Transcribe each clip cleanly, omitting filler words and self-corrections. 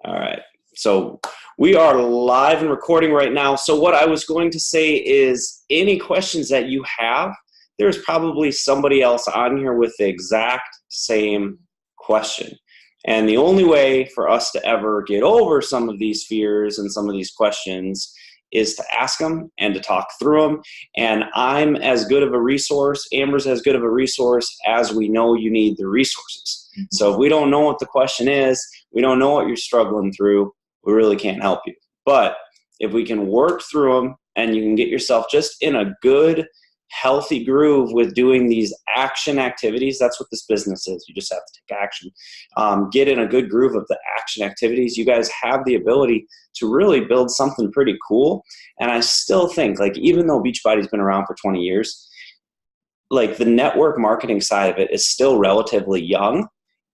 All right. So we are live and recording right now. So what I was going to say is any questions that you have, there's probably somebody else on here with the exact same question. And the only way for us to ever get over some of these fears and some of these questions is to ask them and to talk through them. And I'm as good of a resource, Amber's as good of a resource as we know you need the resources. Mm-hmm. So if we don't know what the question is, we don't know what you're struggling through, we really can't help you. But if we can work through them and you can get yourself just in a good, healthy groove with doing these action activities, that's what this business is. You just have to take action. Get in a good groove of the action activities. You guys have the ability to really build something pretty cool. And I still think, like, even though Beachbody's been around for 20 years, like the network marketing side of it is still relatively young,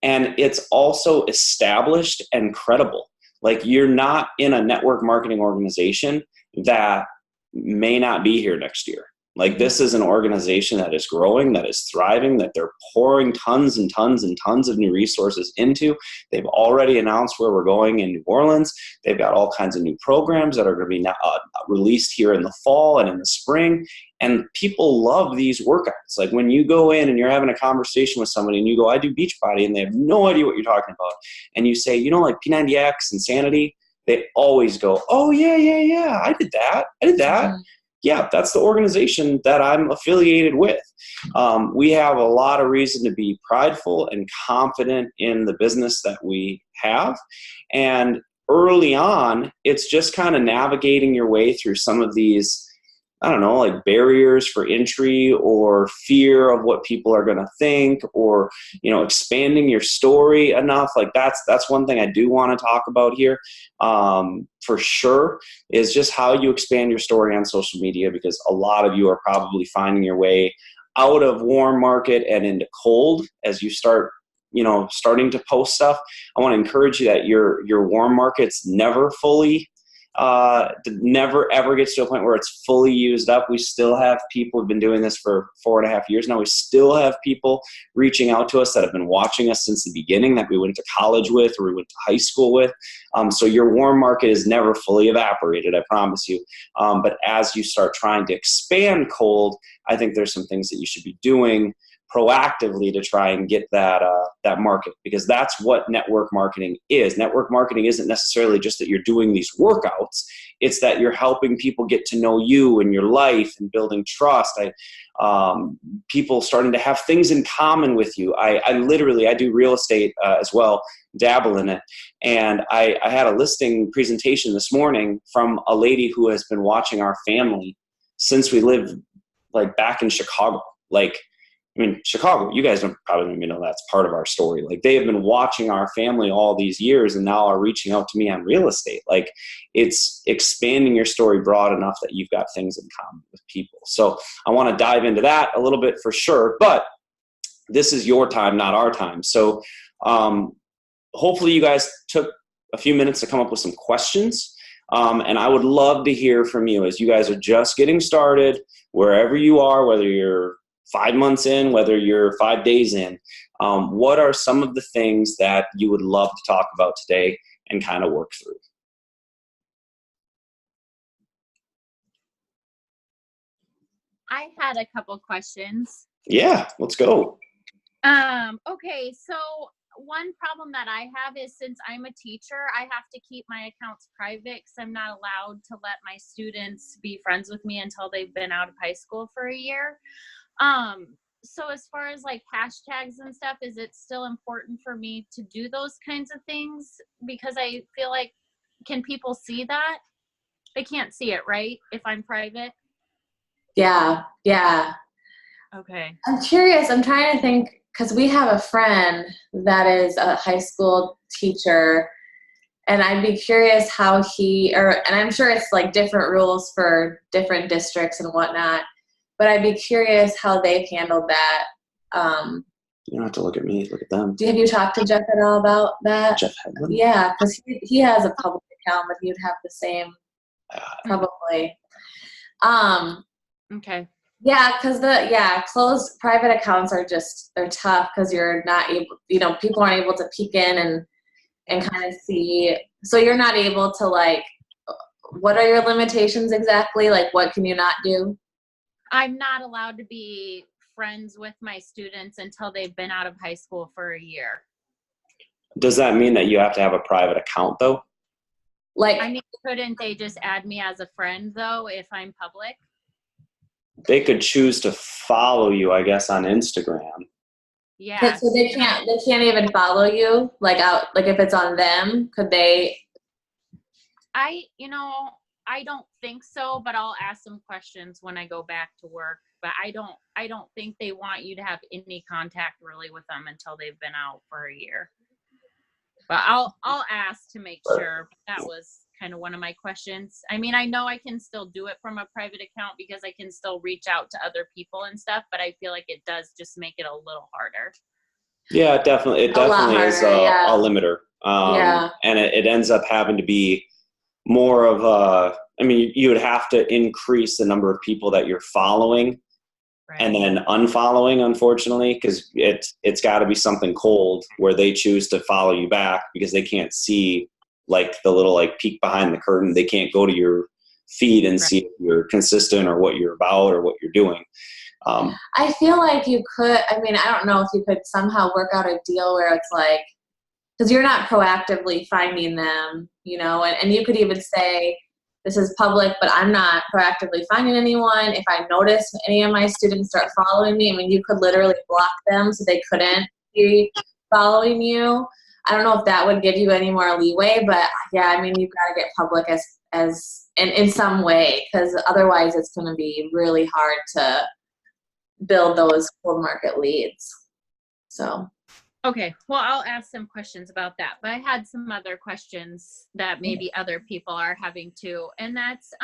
and it's also established and credible. Like, you're not in a network marketing organization that may not be here next year. Like, this is an organization that is growing, that is thriving, that they're pouring tons and tons and tons of new resources into. They've already announced where we're going in New Orleans. They've got all kinds of new programs that are going to be released here in the fall and in the spring. And people love these workouts. Like, when you go in and you're having a conversation with somebody and you go, I do Beachbody, and they have no idea what you're talking about. And you say, you know, like P90X, Insanity, they always go, oh, yeah, I did that. Mm-hmm. Yeah, that's the organization that I'm affiliated with. We have a lot of reason to be prideful and confident in the business that we have. And early on, it's just kind of navigating your way through some of these, I don't know, like barriers for entry or fear of what people are going to think, or, you know, expanding your story enough. Like, that's one thing I do want to talk about here for sure, is just how you expand your story on social media, because a lot of you are probably finding your way out of warm market and into cold as you start, you know, starting to post stuff. I want to encourage you that your warm market's never ever gets to a point where it's fully used up. We still have people who've been doing this for 4.5 years now. We still have people reaching out to us that have been watching us since the beginning, that we went to college with or we went to high school with. So your warm market is never fully evaporated, I promise you. But as you start trying to expand cold, I think there's some things that you should be doing proactively to try and get that market, because that's what network marketing is. Network marketing isn't necessarily just that you're doing these workouts. It's that you're helping people get to know you and your life and building trust. People starting to have things in common with you. I do real estate as well, dabble in it. And I had a listing presentation this morning from a lady who has been watching our family since we lived like back in Chicago. Like, I mean, Chicago, you guys don't probably even know that's part of our story. Like, they have been watching our family all these years and now are reaching out to me on real estate. Like, it's expanding your story broad enough that you've got things in common with people. So I want to dive into that a little bit for sure, but this is your time, not our time. So hopefully you guys took a few minutes to come up with some questions. And I would love to hear from you as you guys are just getting started, wherever you are, whether you're 5 months in, whether you're 5 days in. What are some of the things that you would love to talk about today and kind of work through? I had a couple questions. Yeah, let's go. Okay, so one problem that I have is, since I'm a teacher, I have to keep my accounts private because I'm not allowed to let my students be friends with me until they've been out of high school for a year. So as far as like hashtags and stuff, is it still important for me to do those kinds of things? Because I feel like, can people see that? They can't see it, right? If I'm private? Yeah. Okay. I'm curious. I'm trying to think, because we have a friend that is a high school teacher, and I'd be curious how and I'm sure it's like different rules for different districts and whatnot, but I'd be curious how they've handled that. You don't have to look at me, look at them. Have you talked to Jeff at all about that? Jeff Hedlund? Yeah, because he has a public account, but he would have the same, probably. Okay. Yeah, because closed private accounts are they're tough because you're not able, people aren't able to peek in and kind of see. So you're not able to like, what are your limitations exactly? Like, what can you not do? I'm not allowed to be friends with my students until they've been out of high school for a year. Does that mean that you have to have a private account though? Like, I mean, couldn't they just add me as a friend though if I'm public? They could choose to follow you, I guess, on Instagram. Yeah. so they can't even follow you, like out, like if it's on them, could they? I don't think so, but I'll ask some questions when I go back to work. But I don't think they want you to have any contact really with them until they've been out for a year. But I'll ask to make sure. That was kind of one of my questions. I mean, I know I can still do it from a private account because I can still reach out to other people and stuff, but I feel like it does just make it a little harder. Yeah, it definitely is harder, a limiter. Yeah. And it ends up having to be more of a, I mean, you would have to increase the number of people that you're following Right. and then unfollowing, unfortunately, because it's got to be something cold where they choose to follow you back because they can't see like the little like peek behind the curtain. They can't go to your feed and see if you're consistent or what you're about or what you're doing. I feel like you could, I mean, I don't know if you could somehow work out a deal where it's like, because you're not proactively finding them, and you could even say, this is public, but I'm not proactively finding anyone. If I notice any of my students start following me, I mean, you could literally block them so they couldn't be following you. I don't know if that would give you any more leeway, but yeah, I mean, you've got to get public as in some way, because otherwise it's going to be really hard to build those cold market leads. So. Okay, well, I'll ask some questions about that, but I had some other questions that maybe other people are having too, and that's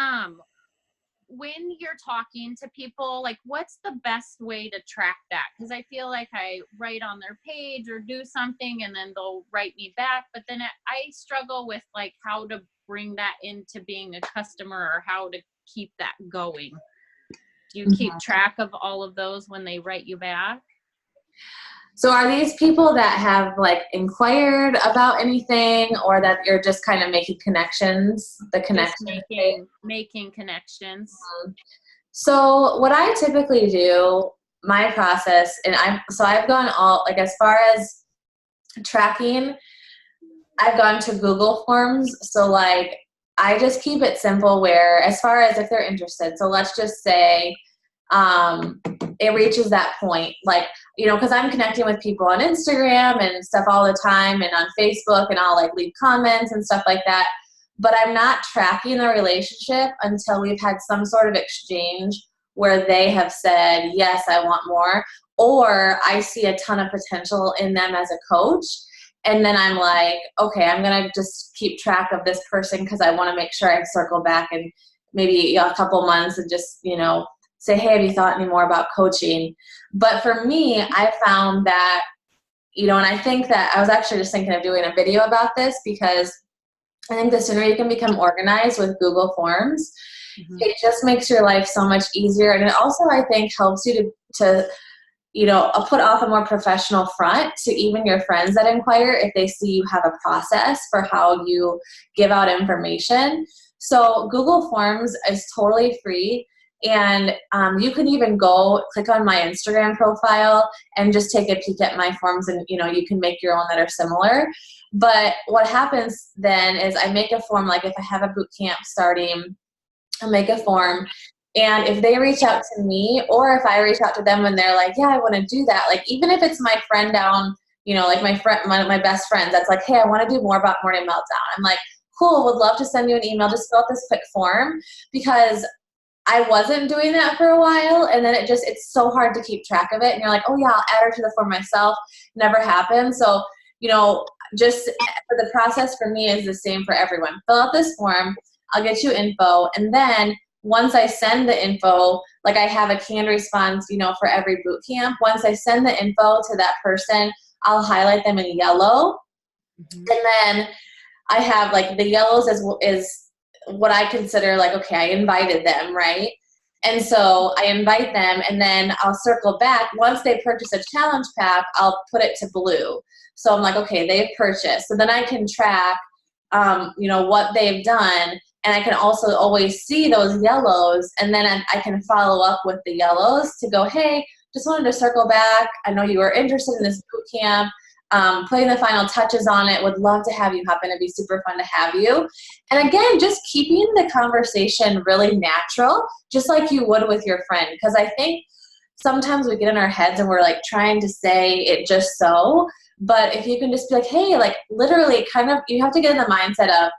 when you're talking to people, like, what's the best way to track that? Because I feel like I write on their page or do something, and then they'll write me back, but then I struggle with like how to bring that into being a customer or how to keep that going. Do you keep track of all of those when they write you back? So are these people that have like inquired about anything, or that you're just kind of making connections, making connections? So what I typically do, my process, and I've gone all, like, as far as tracking, I've gone to Google Forms. So like, I just keep it simple where, as far as if they're interested, so let's just say it reaches that point, like, because I'm connecting with people on Instagram and stuff all the time, and on Facebook, and I'll like leave comments and stuff like that, but I'm not tracking the relationship until we've had some sort of exchange where they have said, yes, I want more, or I see a ton of potential in them as a coach. And then I'm like, okay, I'm going to just keep track of this person because I want to make sure I circle back and maybe a couple months and just, say, hey, have you thought any more about coaching? But for me, I found that, and I think that I was actually just thinking of doing a video about this, because I think the sooner you can become organized with Google Forms, it just makes your life so much easier. And it also, I think, helps you to put off a more professional front to even your friends that inquire if they see you have a process for how you give out information. So Google Forms is totally free. And you can even click on my Instagram profile and just take a peek at my forms, and you can make your own that are similar. But what happens then is I make a form, like if I have a boot camp starting, I'll make a form. And if they reach out to me, or if I reach out to them and they're like, yeah, I want to do that. Like, even if it's my friend down, like my best friends, that's like, hey, I want to do more about Morning Meltdown. I'm like, cool, would love to send you an email. Just fill out this quick form, because I wasn't doing that for a while, and then it's so hard to keep track of it. And you're like, oh yeah, I'll add her to the form myself. Never happened. So, just for the process for me is the same for everyone. Fill out this form. I'll get you info. And then once I send the info, like I have a canned response, for every boot camp. Once I send the info to that person, I'll highlight them in yellow. And then I have like the yellows is what I consider like, okay, I invited them, right? And so I invite them, and then I'll circle back. Once they purchase a challenge pack, I'll put it to blue. So I'm like, okay, they've purchased. So then I can track, what they've done. And I can also always see those yellows. And then I can follow up with the yellows to go, hey, just wanted to circle back. I know you were interested in this boot camp. Putting the final touches on it. Would love to have you hop in. It'd be super fun to have you. And again, just keeping the conversation really natural, just like you would with your friend. Because I think sometimes we get in our heads and we're like trying to say it just so. But if you can just be like, hey, like literally kind of, you have to get in the mindset of,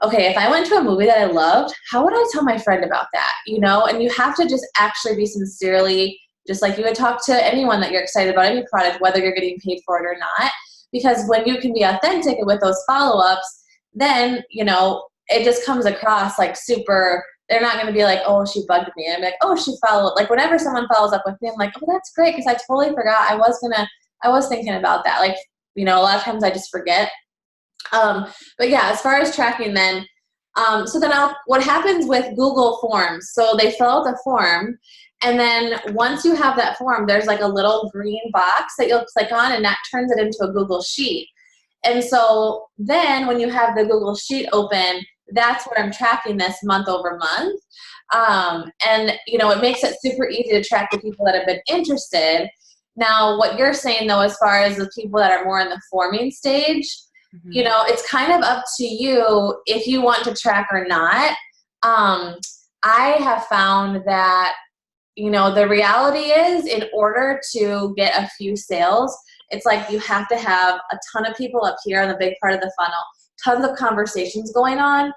okay, if I went to a movie that I loved, how would I tell my friend about that? And you have to just actually be sincerely, just like you would talk to anyone that you're excited about any product, whether you're getting paid for it or not. Because when you can be authentic with those follow-ups, then, it just comes across like super, they're not going to be like, oh, she bugged me. I'm like, oh, she followed. Like whenever someone follows up with me, I'm like, oh, that's great. Because I totally forgot. I was thinking about that. Like, a lot of times I just forget. But yeah, as far as tracking then, so then what happens with Google Forms? So they fill out the form. And then once you have that form, there's like a little green box that you'll click on, and that turns it into a Google Sheet. And so then when you have the Google Sheet open, that's where I'm tracking this month over month. And, it makes it super easy to track the people that have been interested. Now, what you're saying, though, as far as the people that are more in the forming stage, it's kind of up to you if you want to track or not. I have found that the reality is, in order to get a few sales, it's like you have to have a ton of people up here on the big part of the funnel, tons of conversations going on.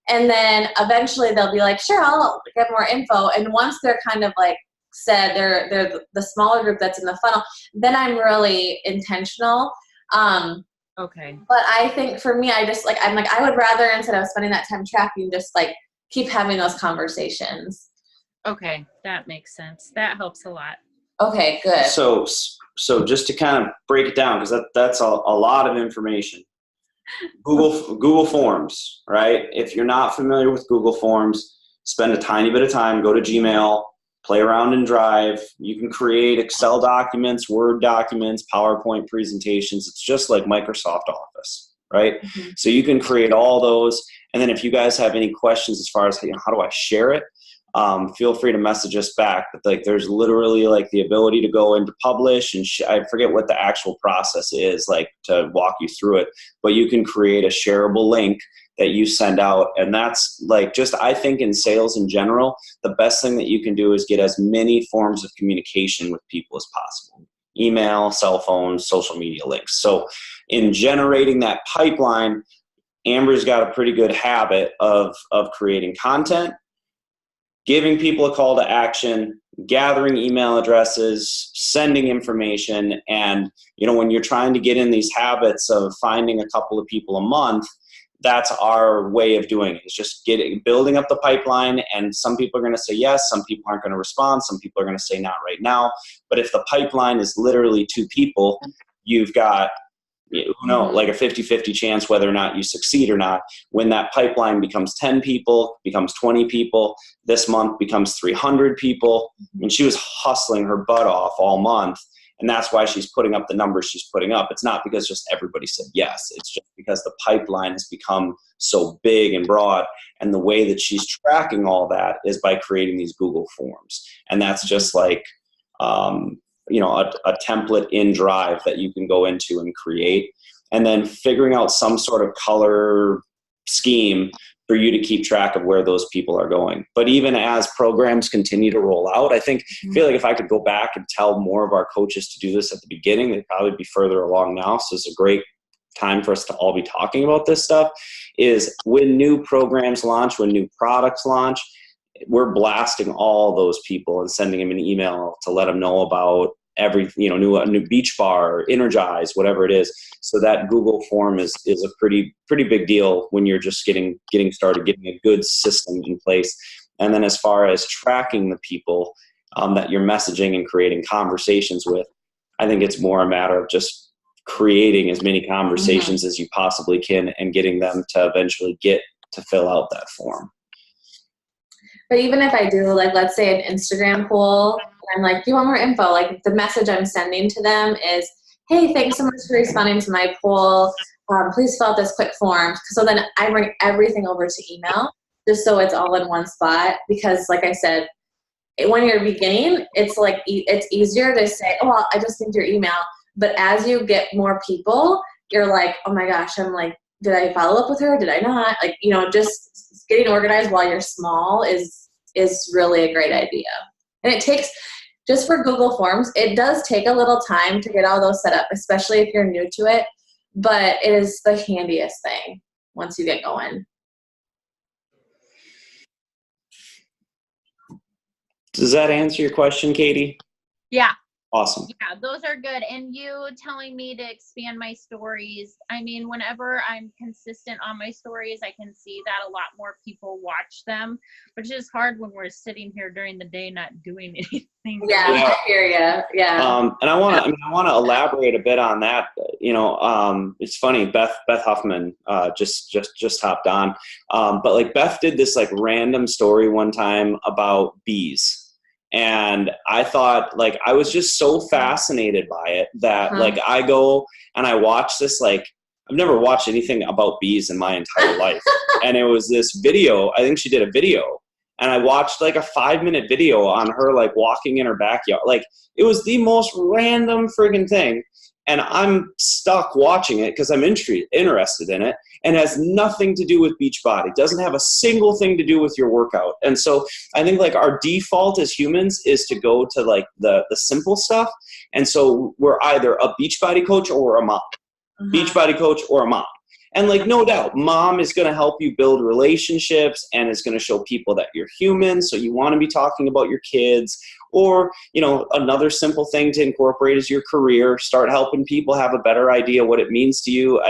And then eventually they'll be like, sure, I'll get more info. And once they're kind of like said, they're the smaller group that's in the funnel, then I'm really intentional. Okay. But I think for me, I would rather, instead of spending that time tracking, just like keep having those conversations. Okay, that makes sense. That helps a lot. Okay, good. So just to kind of break it down, because that's a lot of information. Google Forms, right? If you're not familiar with Google Forms, spend a tiny bit of time, go to Gmail, play around in Drive. You can create Excel documents, Word documents, PowerPoint presentations. It's just like Microsoft Office, right? Mm-hmm. So you can create all those. And then if you guys have any questions as far as how do I share it, feel free to message us back. But like, there's literally like the ability to go into publish, and I forget what the actual process is, like to walk you through it, but you can create a shareable link that you send out. And that's like, just, I think in sales in general, the best thing that you can do is get as many forms of communication with people as possible. Email, cell phone, social media links. So in generating that pipeline, Amber's got a pretty good habit of creating content, giving people a call to action, gathering email addresses, sending information. And, when you're trying to get in these habits of finding a couple of people a month, that's our way of doing it. It's just building up the pipeline. And some people are going to say yes, some people aren't going to respond, some people are going to say not right now. But if the pipeline is literally 2 people, you've got, like a 50-50 chance whether or not you succeed or not. When that pipeline becomes 10 people, becomes 20 people, this month becomes 300 people. And she was hustling her butt off all month. And that's why she's putting up the numbers she's putting up. It's not because just everybody said yes. It's just because the pipeline has become so big and broad. And the way that she's tracking all that is by creating these Google Forms. And that's just like, a template in Drive that you can go into and create, and then figuring out some sort of color scheme for you to keep track of where those people are going. But even as programs continue to roll out, I feel like if I could go back and tell more of our coaches to do this at the beginning, they'd probably be further along now. So it's a great time for us to all be talking about this stuff. Is when new programs launch, when new products launch, we're blasting all those people and sending them an email to let them know about every, new beach bar, Energize, whatever it is. So that Google form is a pretty big deal when you're just getting started, getting a good system in place. And then as far as tracking the people that you're messaging and creating conversations with, I think it's more a matter of just creating as many conversations as you possibly can and getting them to eventually get to fill out that form. But even if I do, like, let's say an Instagram poll, I'm like, do you want more info? Like, the message I'm sending to them is, hey, thanks so much for responding to my poll. Please fill out this quick form. So then I bring everything over to email, just so it's all in one spot. Because, like I said, when you're beginning, it's like it's easier to say, oh, well, I just need your email. But as you get more people, you're like, oh my gosh, I'm like, did I follow up with her? Did I not? Like, just getting organized while you're small is really a great idea. And it takes, just for Google Forms, it does take a little time to get all those set up, especially if you're new to it. But it is the handiest thing once you get going. Does that answer your question, Katie? Yeah. Awesome. Yeah, those are good. And you telling me to expand my stories. I mean, whenever I'm consistent on my stories, I can see that a lot more people watch them, which is hard when we're sitting here during the day not doing anything. Yeah, I hear you. Yeah. And I want to elaborate a bit on that. It's funny. Beth Huffman just hopped on, but like Beth did this like random story one time about bees. And I thought, like, I was just so fascinated by it that like I go and I watch this, like, I've never watched anything about bees in my entire life. And it was this video, I think she did a video, and I watched like a 5-minute video on her like walking in her backyard. Like, it was the most random friggin' thing. And I'm stuck watching it because I'm interested in it, and has nothing to do with Beachbody. Doesn't have a single thing to do with your workout. And so I think like our default as humans is to go to like the simple stuff. And so we're either a Beachbody coach or a mom. Beachbody coach or a mom. And like, no doubt, mom is going to help you build relationships and is going to show people that you're human. So you want to be talking about your kids. Or, another simple thing to incorporate is your career. Start helping people have a better idea what it means to you.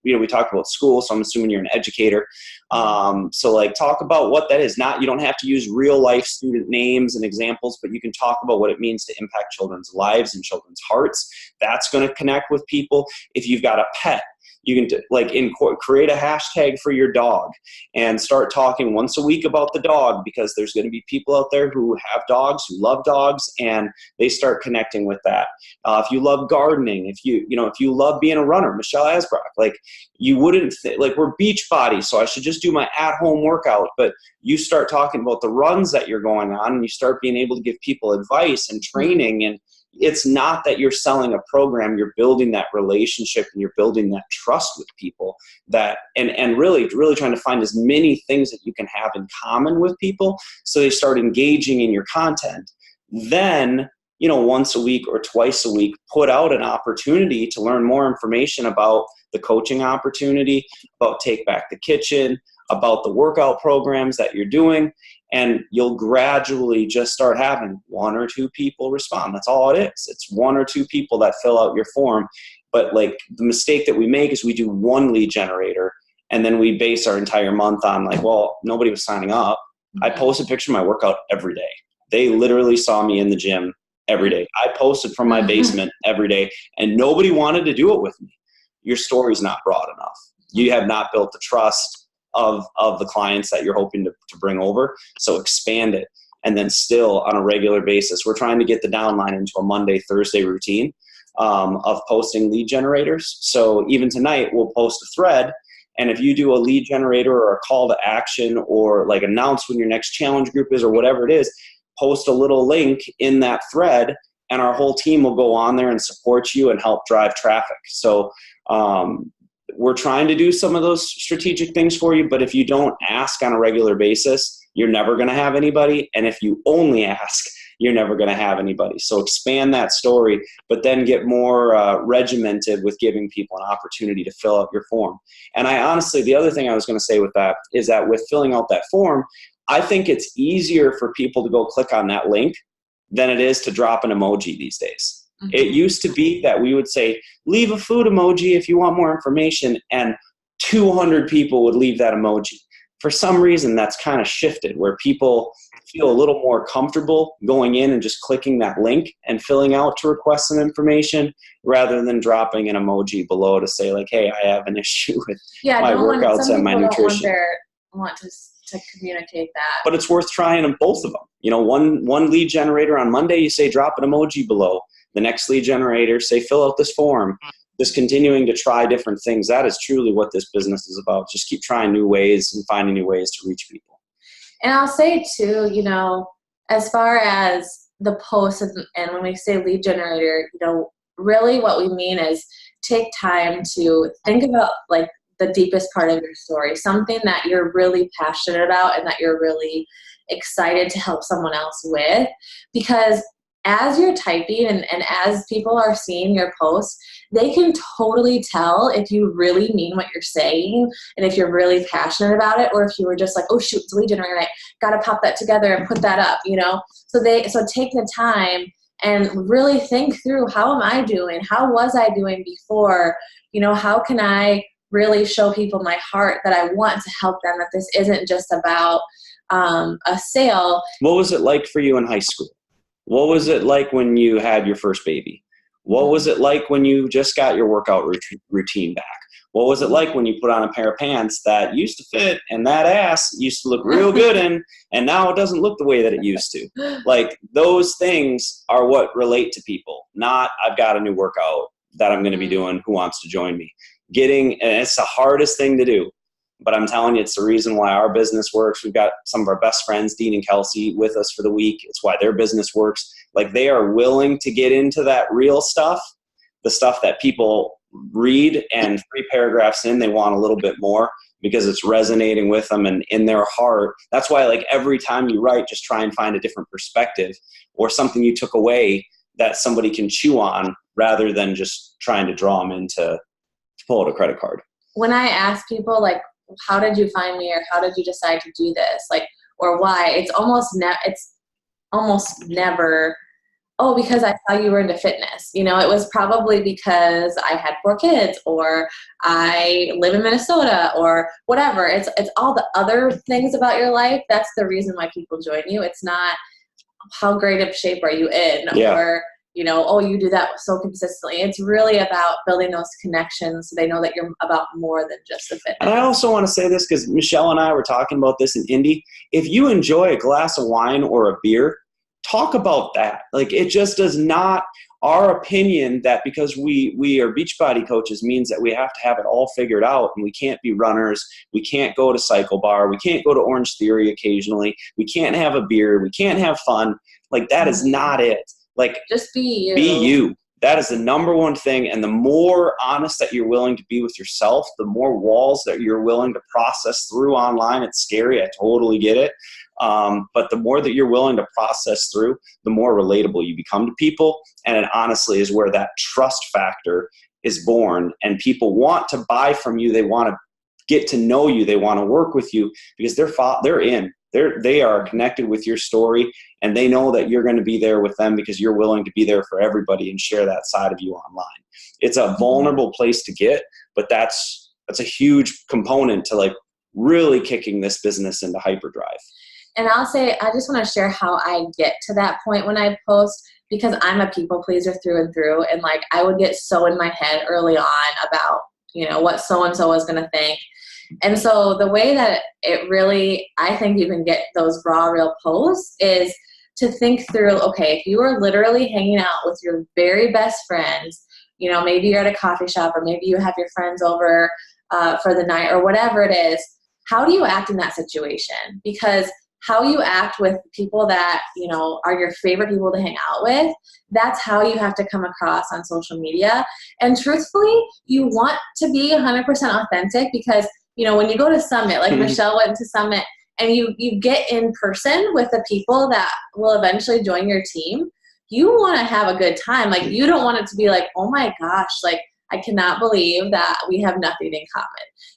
We talked about school, so I'm assuming you're an educator. So like talk about what that is. You don't have to use real life student names and examples, but you can talk about what it means to impact children's lives and children's hearts. That's going to connect with people. If you've got a pet, you can create a hashtag for your dog and start talking once a week about the dog, because there's going to be people out there who have dogs, who love dogs, and they start connecting with that. If you love gardening, if you love being a runner, Michelle Asbrock, like you wouldn't we're Beachbody, so I should just do my at-home workout. But you start talking about the runs that you're going on, and you start being able to give people advice and training. And it's not that you're selling a program, you're building that relationship and you're building that trust with people, that and really trying to find as many things that you can have in common with people so they start engaging in your content. Then, once a week or twice a week, put out an opportunity to learn more information about the coaching opportunity, about Take Back the Kitchen, about the workout programs that you're doing. And you'll gradually just start having 1 or 2 people respond. That's all it is. It's 1 or 2 people that fill out your form. But like the mistake that we make is we do 1 lead generator, and then we base our entire month on like, well, nobody was signing up. I post a picture of my workout every day. They literally saw me in the gym every day. I posted from my basement every day, and nobody wanted to do it with me. Your story's not broad enough. You have not built the trust of the clients that you're hoping to bring over. So expand it. And then still on a regular basis, we're trying to get the downline into a Monday, Thursday routine of posting lead generators. So even tonight we'll post a thread. And if you do a lead generator or a call to action, or like announce when your next challenge group is or whatever it is, post a little link in that thread, and our whole team will go on there and support you and help drive traffic. So we're trying to do some of those strategic things for you, but if you don't ask on a regular basis, you're never going to have anybody. And if you only ask, you're never going to have anybody. So expand that story, but then get more regimented with giving people an opportunity to fill out your form. And I honestly, the other thing I was going to say with that is that with filling out that form, I think it's easier for people to go click on that link than it is to drop an emoji these days. It used to be that we would say, leave a food emoji if you want more information, and 200 people would leave that emoji. For some reason, that's kind of shifted, where people feel a little more comfortable going in and just clicking that link and filling out to request some information, rather than dropping an emoji below to say like, hey, I have an issue with my workouts and my nutrition. Want to to communicate that. But it's worth trying on both of them. You know, one lead generator on Monday, you say drop an emoji below. The next lead generator, say fill out this form. Just continuing to try different things. That is truly what this business is about. Just keep trying new ways and finding new ways to reach people. And I'll say too, you know, as far as the posts and when we say lead generator, you know, really what we mean is take time to think about like the deepest part of your story, something that you're really passionate about and that you're really excited to help someone else with. Because as you're typing and as people are seeing your posts, they can totally tell if you really mean what you're saying and if you're really passionate about it, or if you were just like, oh shoot, it's a lead generator, I gotta pop that together and put that up, you know? So take the time and really think through, how am I doing? How was I doing before? You know, how can I really show people my heart, that I want to help them, that this isn't just about a sale. What was it like for you in high school? What was it like when you had your first baby? What was it like when you just got your workout routine back? What was it like when you put on a pair of pants that used to fit and that ass used to look real good in, and now it doesn't look the way that it used to? Like, those things are what relate to people, not I've got a new workout that I'm going to be doing. Who wants to join me? And it's the hardest thing to do. But I'm telling you, it's the reason why our business works. We've got some of our best friends, Dean and Kelsey, with us for the week. It's why their business works. Like, they are willing to get into that real stuff, the stuff that people read and 3 paragraphs in, they want a little bit more because it's resonating with them and in their heart. That's why, like, every time you write, just try and find a different perspective or something you took away that somebody can chew on, rather than just trying to draw them into to pull out a credit card. When I ask people, like, how did you find me, or how did you decide to do this, like, or why, it's almost never, oh, because I saw you were into fitness. You know, it was probably because I had 4 kids, or I live in Minnesota, or whatever. It's all the other things about your life. That's the reason why people join you. It's not how great of shape are you in, or, you know, oh, you do that so consistently. It's really about building those connections so they know that you're about more than just the fitness. And I also want to say this, because Michelle and I were talking about this in Indy. If you enjoy a glass of wine or a beer, talk about that. Like, it just does not, our opinion that because we are Beachbody coaches means that we have to have it all figured out, and we can't be runners, we can't go to Cycle Bar, we can't go to Orange Theory occasionally, we can't have a beer, we can't have fun. Like, that is not it. Like, just be you. Be you. That is the number one thing. And the more honest that you're willing to be with yourself, the more walls that you're willing to process through online. It's scary. I totally get it. But the more that you're willing to process through, the more relatable you become to people. And it honestly is where that trust factor is born. And people want to buy from you. They want to get to know you. They want to work with you because they're in. They are connected with your story, and they know that you're going to be there with them because you're willing to be there for everybody and share that side of you online. It's a vulnerable place to get, but that's a huge component to, like, really kicking this business into hyperdrive. And I'll say, I just want to share how I get to that point when I post, because I'm a people pleaser through and through. And, like, I would get so in my head early on about, you know, what so-and-so was going to think. And so the way that it really, I think you can get those raw, real posts is to think through, okay, if you are literally hanging out with your very best friends, you know, maybe you're at a coffee shop, or maybe you have your friends over for the night, or whatever it is, how do you act in that situation? Because how you act with people that, you know, are your favorite people to hang out with, that's how you have to come across on social media. And truthfully, you want to be 100% authentic, because, you know, when you go to Summit, like Michelle went to Summit, and you get in person with the people that will eventually join your team, you want to have a good time. Like, you don't want it to be like, oh my gosh, like, I cannot believe that we have nothing in common.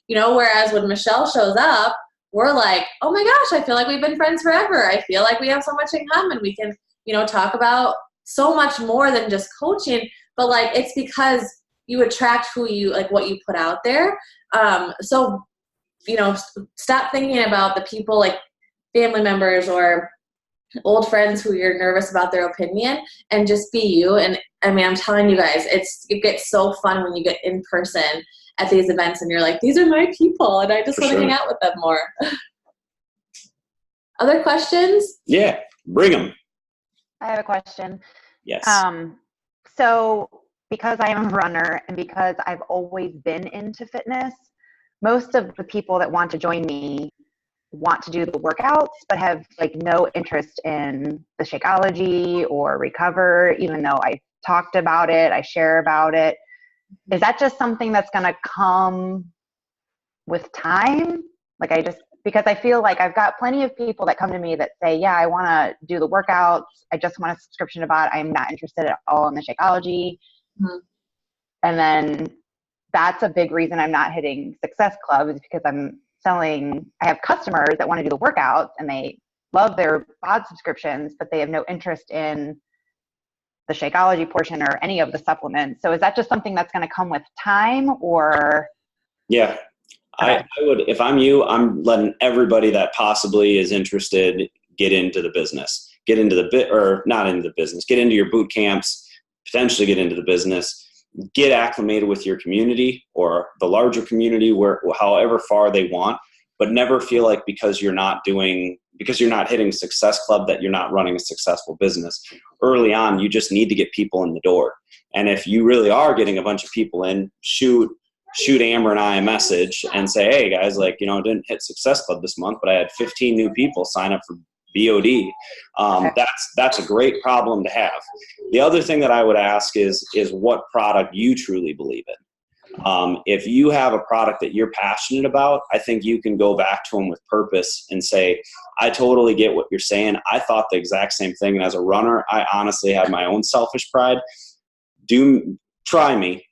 You know, whereas when Michelle shows up, we're like, oh my gosh, I feel like we've been friends forever. I feel like we have so much in common. We can, you know, talk about so much more than just coaching, but, like, it's because you attract who you, like, what you put out there. So, you know, stop thinking about the people, like family members or old friends who you're nervous about their opinion, and just be you. And I mean, I'm telling you guys, it gets so fun when you get in person at these events and you're like, these are my people, and I just want to hang out with them more. Other questions? Yeah, bring them. I have a question. Yes. So because I am a runner and because I've always been into fitness, most of the people that want to join me want to do the workouts, but have like no interest in the Shakeology or Recover, even though I talked about it, I share about it. Is that just something that's going to come with time? Because I feel like I've got plenty of people that come to me that say, yeah, I want to do the workouts. I just want a subscription to it. I'm not interested at all in the Shakeology. Mm-hmm. And then that's a big reason I'm not hitting Success Club, is because I have customers that want to do the workouts and they love their bod subscriptions, but they have no interest in the Shakeology portion or any of the supplements. So is that just something that's going to come with time, or? Yeah. I would, if I'm you, I'm letting everybody that possibly is interested get into the business, get into your boot camps, potentially get into the business, get acclimated with your community or the larger community, however far they want, but never feel like because you're not hitting Success Club that you're not running a successful business. Early on, you just need to get people in the door. And if you really are getting a bunch of people in, shoot Amber and I a message and say, hey guys, didn't hit Success Club this month, but I had 15 new people sign up for BOD. That's a great problem to have. The other thing that I would ask is what product you truly believe in. If you have a product that you're passionate about, I think you can go back to them with purpose and say, I totally get what you're saying. I thought the exact same thing. And as a runner, I honestly had my own selfish pride. Try me.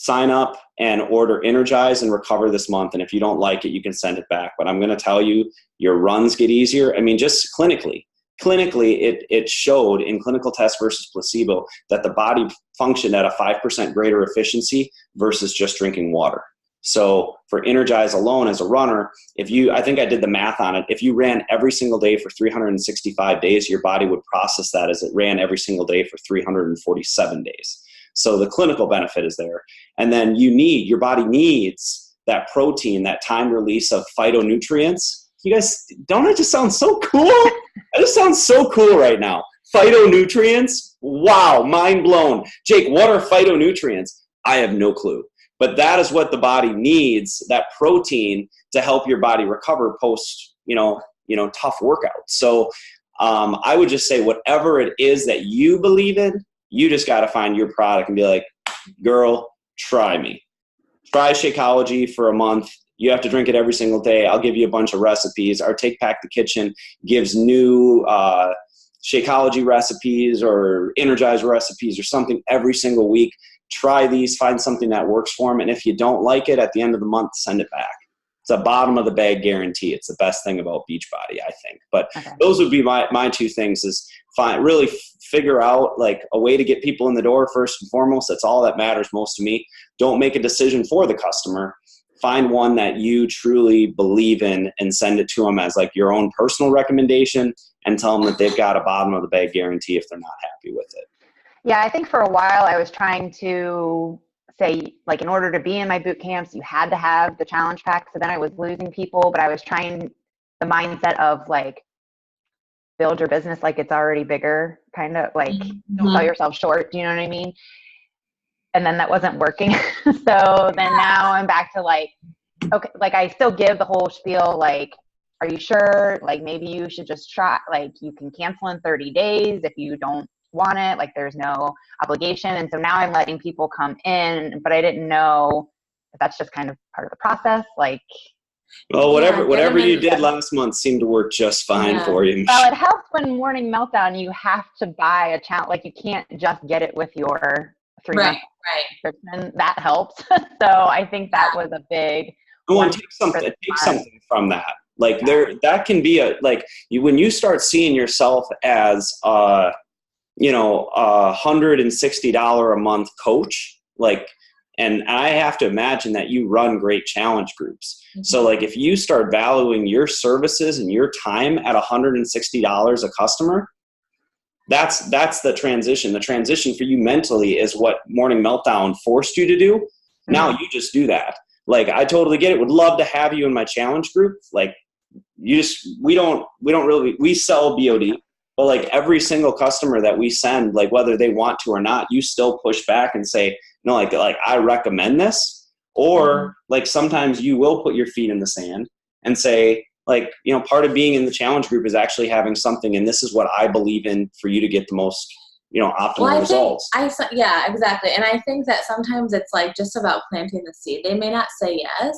Sign up and order Energize and Recover this month. And if you don't like it, you can send it back. But I'm going to tell you, your runs get easier. I mean, just clinically, it showed in clinical tests versus placebo that the body functioned at a 5% greater efficiency versus just drinking water. So for Energize alone as a runner, I think I did the math on it. If you ran every single day for 365 days, your body would process that as it ran every single day for 347 days. So the clinical benefit is there. And then your body needs that protein, that time release of phytonutrients. You guys, don't it just sound so cool? It just sounds so cool right now. Phytonutrients? Wow, mind blown. Jake, what are phytonutrients? I have no clue. But that is what the body needs, that protein, to help your body recover post, tough workouts. So I would just say whatever it is that you believe in, you just got to find your product and be like, girl, try me. Try Shakeology for a month. You have to drink it every single day. I'll give you a bunch of recipes. Our Take Back the Kitchen gives new Shakeology recipes or Energize recipes or something every single week. Try these, find something that works for them. And if you don't like it, at the end of the month, send it back. It's a bottom of the bag guarantee. It's the best thing about Beachbody, I think. But those would be my two things, is really figure out a way to get people in the door first and foremost. That's all that matters most to me. Don't make a decision for the customer. Find one that you truly believe in and send it to them as your own personal recommendation, and tell them that they've got a bottom of the bag guarantee if they're not happy with it. Yeah, I think for a while I was trying to say, in order to be in my boot camps, you had to have the challenge pack. So then I was losing people, but I was trying the mindset of build your business like it's already bigger, kind of don't sell yourself short. Do you know what I mean? And then that wasn't working. So then now I'm back to okay, I still give the whole spiel, are you sure? Maybe you should just try, you can cancel in 30 days if you don't want it. There's no obligation. And so now I'm letting people come in, but I didn't know if that's just kind of part of the process. Well, whatever you did last month seemed to work just fine for you. Well, it helps when Morning Meltdown, you have to buy a challenge. You can't just get it with your 3-month subscription. That helps. So I think that was a big. Go on, take something from that. That can be when you start seeing yourself as $160 a month coach, and I have to imagine that you run great challenge groups. Mm-hmm. So if you start valuing your services and your time at $160 a customer, that's the transition. The transition for you mentally is what Morning Meltdown forced you to do. Mm-hmm. Now you just do that. I totally get it. Would love to have you in my challenge group. we don't really, we sell BOD, but like every single customer that we send, like whether they want to or not, you still push back and say, no, like I recommend this. Or like sometimes you will put your feet in the sand and say, like, you know, part of being in the challenge group is actually having something, and this is what I believe in for you to get the most, you know, optimal results. Yeah, exactly. And I think that sometimes it's like just about planting the seed. They may not say yes,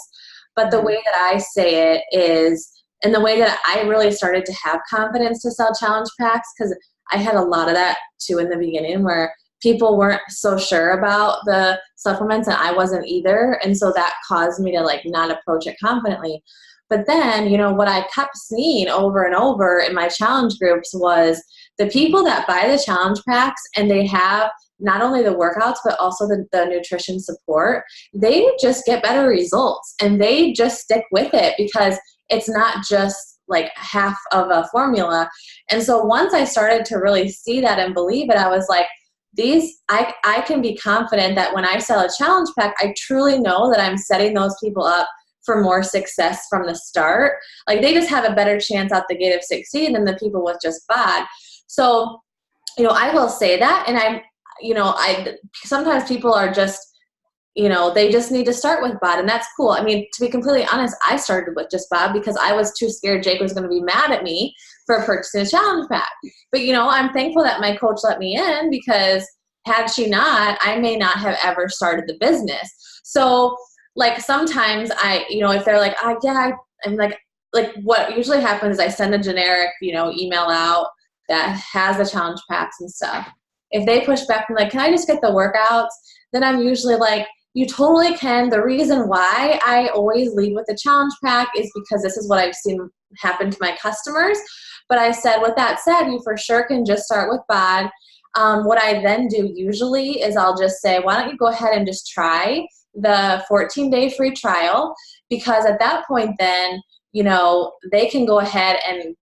but the way that I say it is, and the way that I really started to have confidence to sell challenge packs, because I had a lot of that too in the beginning where people weren't so sure about the supplements and I wasn't either. And so that caused me to like not approach it confidently. But then, you know, what I kept seeing over and over in my challenge groups was the people that buy the challenge packs and they have not only the workouts, but also the nutrition support, they just get better results and they just stick with it because it's not just like half of a formula. And so once I started to really see that and believe it, I was like, I can be confident that when I sell a challenge pack, I truly know that I'm setting those people up for more success from the start. Like they just have a better chance out the gate of succeeding than the people with just BOD. So, you know, I will say that. And sometimes people are just, you know, they just need to start with BOD, and that's cool. I mean, to be completely honest, I started with just BOD because I was too scared Jake was going to be mad at me for purchasing a challenge pack. But, you know, I'm thankful that my coach let me in because had she not, I may not have ever started the business. So, like, sometimes if they're like, I'm like what usually happens is I send a generic, you know, email out that has the challenge packs and stuff. If they push back and like, can I just get the workouts? Then I'm usually like, you totally can. The reason why I always lead with the challenge pack is because this is what I've seen happen to my customers. But I said, with that said, you for sure can just start with BOD. What I then do usually is I'll just say, why don't you go ahead and just try the 14-day free trial, because at that point then, you know, they can go ahead and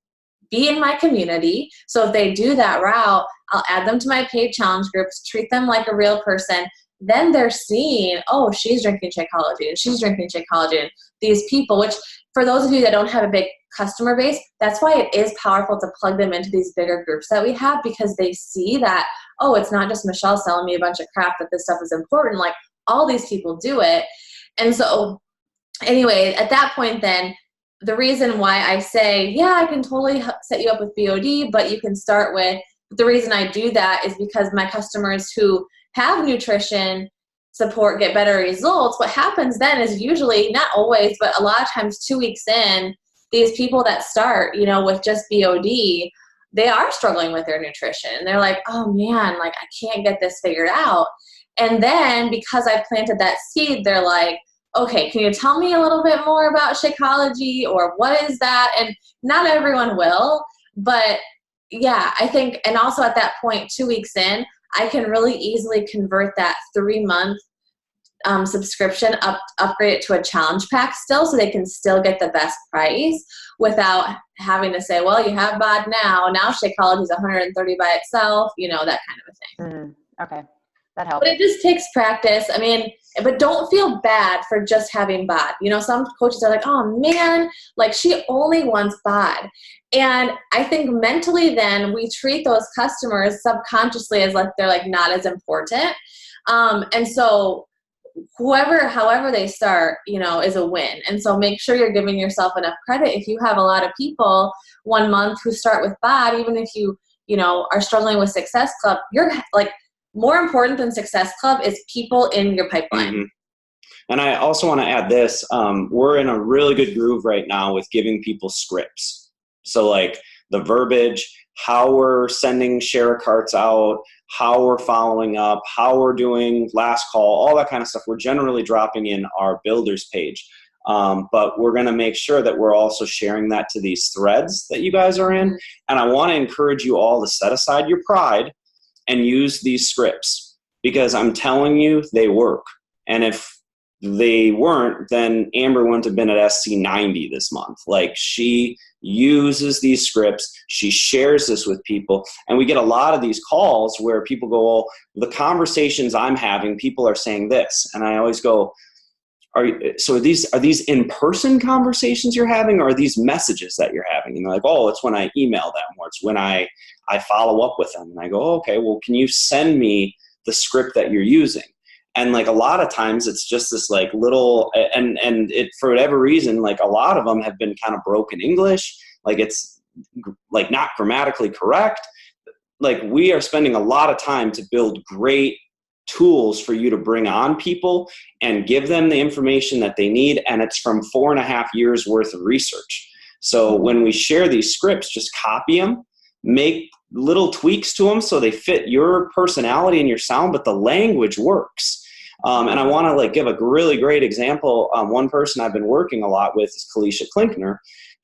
be in my community. So if they do that route, I'll add them to my paid challenge groups, treat them like a real person. Then they're seeing, oh, she's drinking Shakeology and she's drinking Shakeology, and these people, which for those of you that don't have a big customer base, that's why it is powerful to plug them into these bigger groups that we have, because they see that, oh, it's not just Michelle selling me a bunch of crap, that this stuff is important. Like, all these people do it. And so anyway, at that point then, the reason why I say, yeah, I can totally set you up with BOD, but you can start with, the reason I do that is because my customers who have nutrition support get better results. What happens then is usually, not always, but a lot of times 2 weeks in, these people that start, you know, with just BOD, they are struggling with their nutrition. And they're like, oh man, like I can't get this figured out. And then because I planted that seed, they're like, okay, can you tell me a little bit more about Shakeology, or what is that? And not everyone will, but yeah, I think, and also at that point, 2 weeks in, I can really easily convert that 3-month subscription, upgrade it to a challenge pack still, so they can still get the best price without having to say, well, you have BOD now Shakeology is $130 by itself, you know, that kind of a thing. Okay, that helps. But it just takes practice. I mean, but don't feel bad for just having BOD. You know, some coaches are like, oh man, like she only wants BOD. And I think mentally then we treat those customers subconsciously as like they're like not as important. And so however they start, you know, is a win. And so make sure you're giving yourself enough credit. If you have a lot of people 1 month who start with BOD, even if you know, are struggling with Success Club, you're like, more important than Success Club is people in your pipeline. Mm-hmm. And I also want to add this. We're in a really good groove right now with giving people scripts. So like the verbiage, how we're sending share carts out, how we're following up, how we're doing last call, all that kind of stuff. We're generally dropping in our builders page. But we're going to make sure that we're also sharing that to these threads that you guys are in. And I want to encourage you all to set aside your pride and use these scripts, because I'm telling you, they work. And if they weren't, then Amber wouldn't have been at SC90 this month. Like, she uses these scripts, she shares this with people, and we get a lot of these calls where people go, oh, the conversations I'm having, people are saying this. And I always go, are these in-person conversations you're having, or are these messages that you're having? And they're like, oh, it's when I email them, or it's when I follow up with them. And I go, oh, okay, well, can you send me the script that you're using? And like a lot of times it's just this like little, and it, for whatever reason, like a lot of them have been kind of broken English. Like it's like not grammatically correct. Like we are spending a lot of time to build great tools for you to bring on people and give them the information that they need. And it's from 4.5 years worth of research. So when we share these scripts, just copy them, make little tweaks to them so they fit your personality and your sound, but the language works. And I want to like give a really great example. One person I've been working a lot with is Kalisha Klinkner,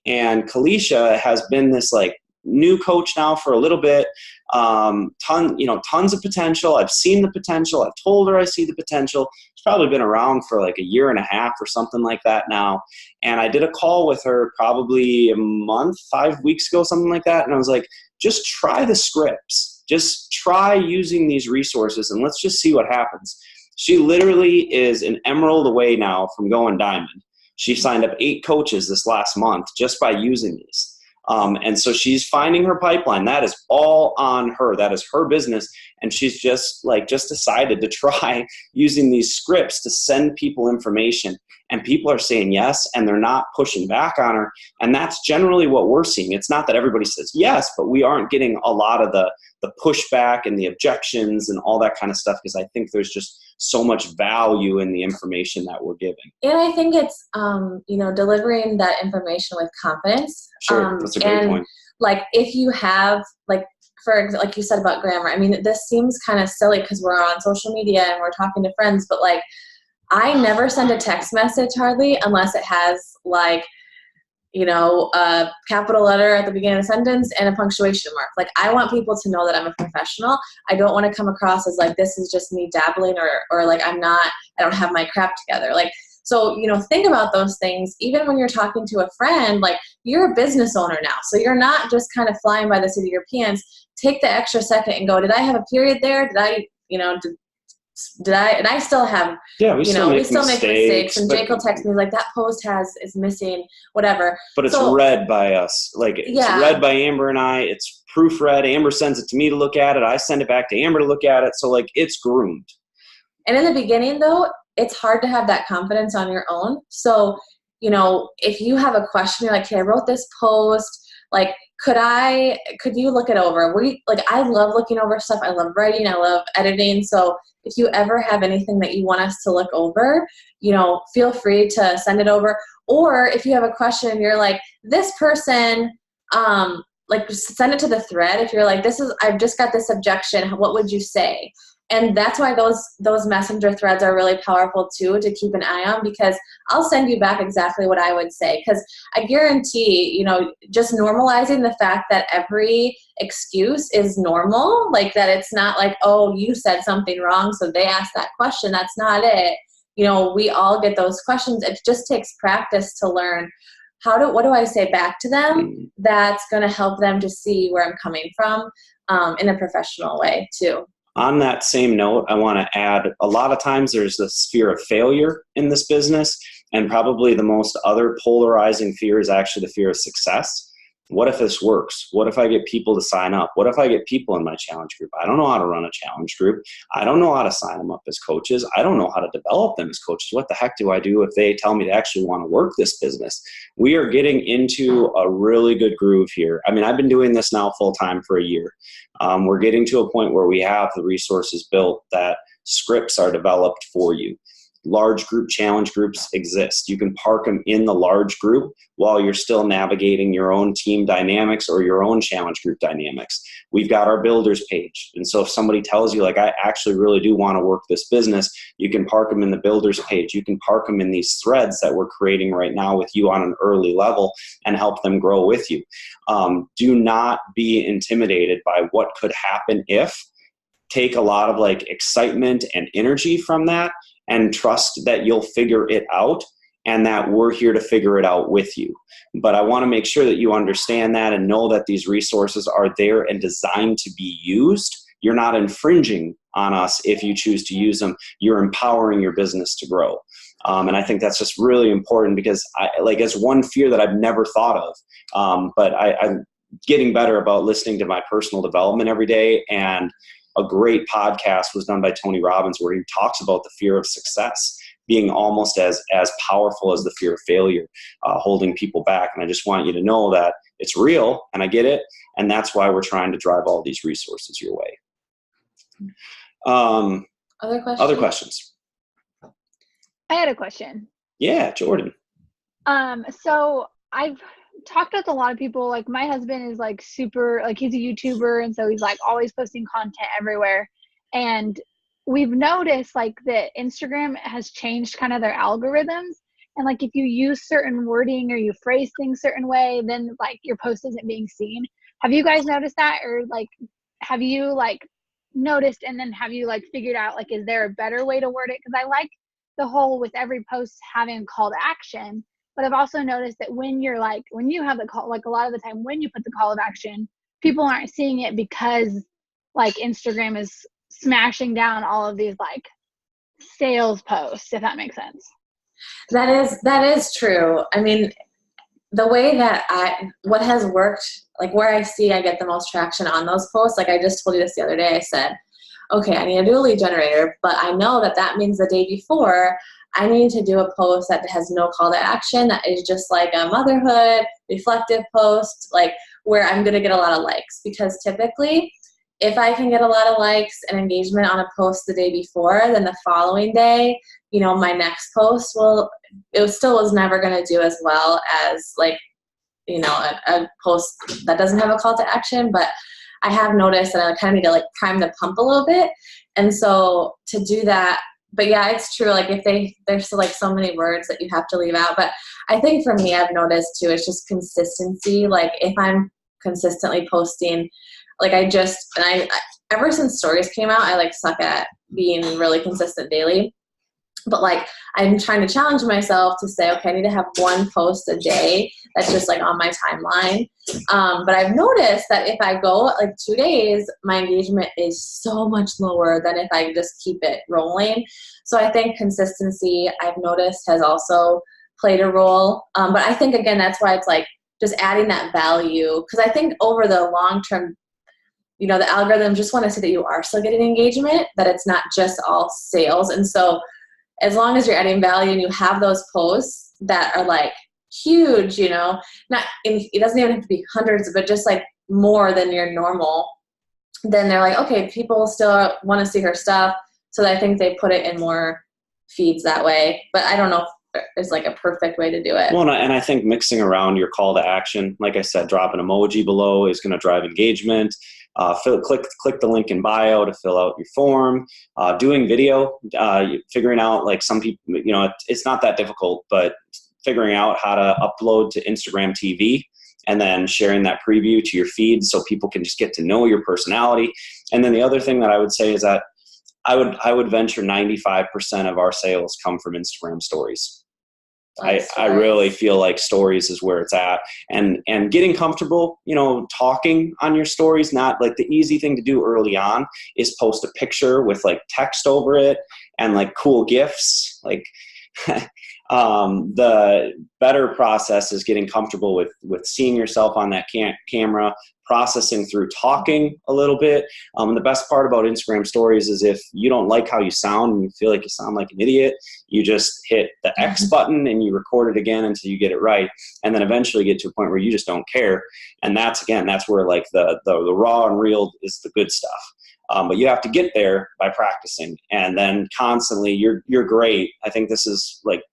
and Kalisha has been this like new coach now for a little bit. Tons of potential. I've seen the potential. I've told her I see the potential. She's probably been around for like 1.5 years or something like that now. And I did a call with her probably a month, 5 weeks ago, something like that. And I was like, just try the scripts. Just try using these resources and let's just see what happens. She literally is an emerald away now from going diamond. She signed up 8 coaches this last month just by using these. And so she's finding her pipeline. That is all on her. That is her business. And she's just decided to try using these scripts to send people information. And people are saying yes, and they're not pushing back on her. And that's generally what we're seeing. It's not that everybody says yes, but we aren't getting a lot of the pushback and the objections and all that kind of stuff, because I think there's just so much value in the information that we're giving. And I think it's, delivering that information with confidence. Sure, that's a great point. Like if you have, like you said about grammar, I mean, this seems kind of silly because we're on social media and we're talking to friends, but like I never send a text message hardly unless it has like, a capital letter at the beginning of the sentence and a punctuation mark. Like I want people to know that I'm a professional. I don't want to come across as like, this is just me dabbling or like I don't have my crap together. Like, so, think about those things. Even when you're talking to a friend, like you're a business owner now. So you're not just kind of flying by the seat of your pants. Take the extra second and go, did I have a period there? Did I, and I still have, we still make mistakes. And Jake will text me like, that post is missing, whatever. But it's read by us. Like it's read by Amber and I. It's proofread. Amber sends it to me to look at it. I send it back to Amber to look at it. So like it's groomed. And in the beginning though, it's hard to have that confidence on your own. So, if you have a question, you're like, hey, I wrote this post, like, could you look it over? I love looking over stuff. I love writing. I love editing. So if you ever have anything that you want us to look over, feel free to send it over. Or if you have a question and you're like, this person, just send it to the thread. If you're like, I've just got this objection, what would you say? And that's why those messenger threads are really powerful too, to keep an eye on, because I'll send you back exactly what I would say. Because I guarantee, just normalizing the fact that every excuse is normal, like that it's not like, oh, you said something wrong, so they asked that question. That's not it. We all get those questions. It just takes practice to learn what do I say back to them that's going to help them to see where I'm coming from in a professional way too. On that same note, I want to add, a lot of times there's this fear of failure in this business, and probably the most other polarizing fear is actually the fear of success. What if this works? What if I get people to sign up? What if I get people in my challenge group? I don't know how to run a challenge group. I don't know how to sign them up as coaches. I don't know how to develop them as coaches. What the heck do I do if they tell me to actually want to work this business? We are getting into a really good groove here. I mean, I've been doing this now full time for a year. We're getting to a point where we have the resources built that scripts are developed for you. Large group challenge groups exist. You can park them in the large group while you're still navigating your own team dynamics or your own challenge group dynamics. We've got our builders page. And so if somebody tells you, like, I actually really do want to work this business, you can park them in the builders page. You can park them in these threads that we're creating right now with you on an early level and help them grow with you. Do not be intimidated by what could happen if. Take a lot of like excitement and energy from that, and trust that you'll figure it out and that we're here to figure it out with you. But I want to make sure that you understand that and know that these resources are there and designed to be used. You're not infringing on us if you choose to use them. You're empowering your business to grow. And I think that's just really important because it's one fear that I've never thought of. But I'm getting better about listening to my personal development every day. And a great podcast was done by Tony Robbins where he talks about the fear of success being almost as powerful as the fear of failure, holding people back. And I just want you to know that it's real, and I get it. And that's why we're trying to drive all these resources your way. Other questions? Other questions? I had a question. Yeah, Jordan. So I've talked with a lot of people. Like my husband is like super, like he's a YouTuber, and so he's like always posting content everywhere. And we've noticed like that Instagram has changed kind of their algorithms. And like if you use certain wording or you phrase things certain way, then like your post isn't being seen. Have you guys noticed that? Or like have you like noticed, and then have you like figured out like is there a better way to word it? Because I like the whole with every post having a call to action. But I've also noticed that when you're like, when you have the call, like a lot of the time when you put the call of action, people aren't seeing it because like Instagram is smashing down all of these like sales posts, if that makes sense. That is true. I mean, the way that what has worked, like where I see I get the most traction on those posts, like I just told you this the other day, I said, okay, I need to do a lead generator, but I know that means the day before I need to do a post that has no call to action, that is just like a motherhood, reflective post, like where I'm going to get a lot of likes. Because typically, if I can get a lot of likes and engagement on a post the day before, then the following day, my next post still was never going to do as well as like, a post that doesn't have a call to action. But I have noticed that I kind of need to like prime the pump a little bit. And so to do that, but yeah, it's true. Like if there's still like so many words that you have to leave out. But I think for me, I've noticed too, it's just consistency. Like if I'm consistently posting, like I ever since stories came out, I like suck at being really consistent daily. But like I'm trying to challenge myself to say, okay, I need to have one post a day that's just like on my timeline. But I've noticed that if I go like 2 days, my engagement is so much lower than if I just keep it rolling. So I think consistency, I've noticed, has also played a role. But I think, again, that's why it's like just adding that value. Because I think over the long term, the algorithm just want to see that you are still getting engagement, that it's not just all sales. And so as long as you're adding value and you have those posts that are like huge, it doesn't even have to be hundreds, but just like more than your normal, then they're like, okay, people still want to see her stuff. So I think they put it in more feeds that way. But I don't know if there's like a perfect way to do it. Well, and I think mixing around your call to action, like I said, drop an emoji below is going to drive engagement. Click the link in bio to fill out your form. Doing video, figuring out like some people, it's not that difficult, but figuring out how to upload to Instagram TV and then sharing that preview to your feed so people can just get to know your personality. And then the other thing that I would say is that I would venture 95% of our sales come from Instagram stories. I really feel like stories is where it's at, and getting comfortable, talking on your stories. Not like the easy thing to do early on is post a picture with like text over it and like cool GIFs. Like the better process is getting comfortable with seeing yourself on that camera, processing through talking a little bit. And the best part about Instagram stories is if you don't like how you sound and you feel like you sound like an idiot, you just hit the X button and you record it again until you get it right. And then eventually get to a point where you just don't care. And that's where like the raw and real is the good stuff. But you have to get there by practicing, and then constantly you're great. I think this is like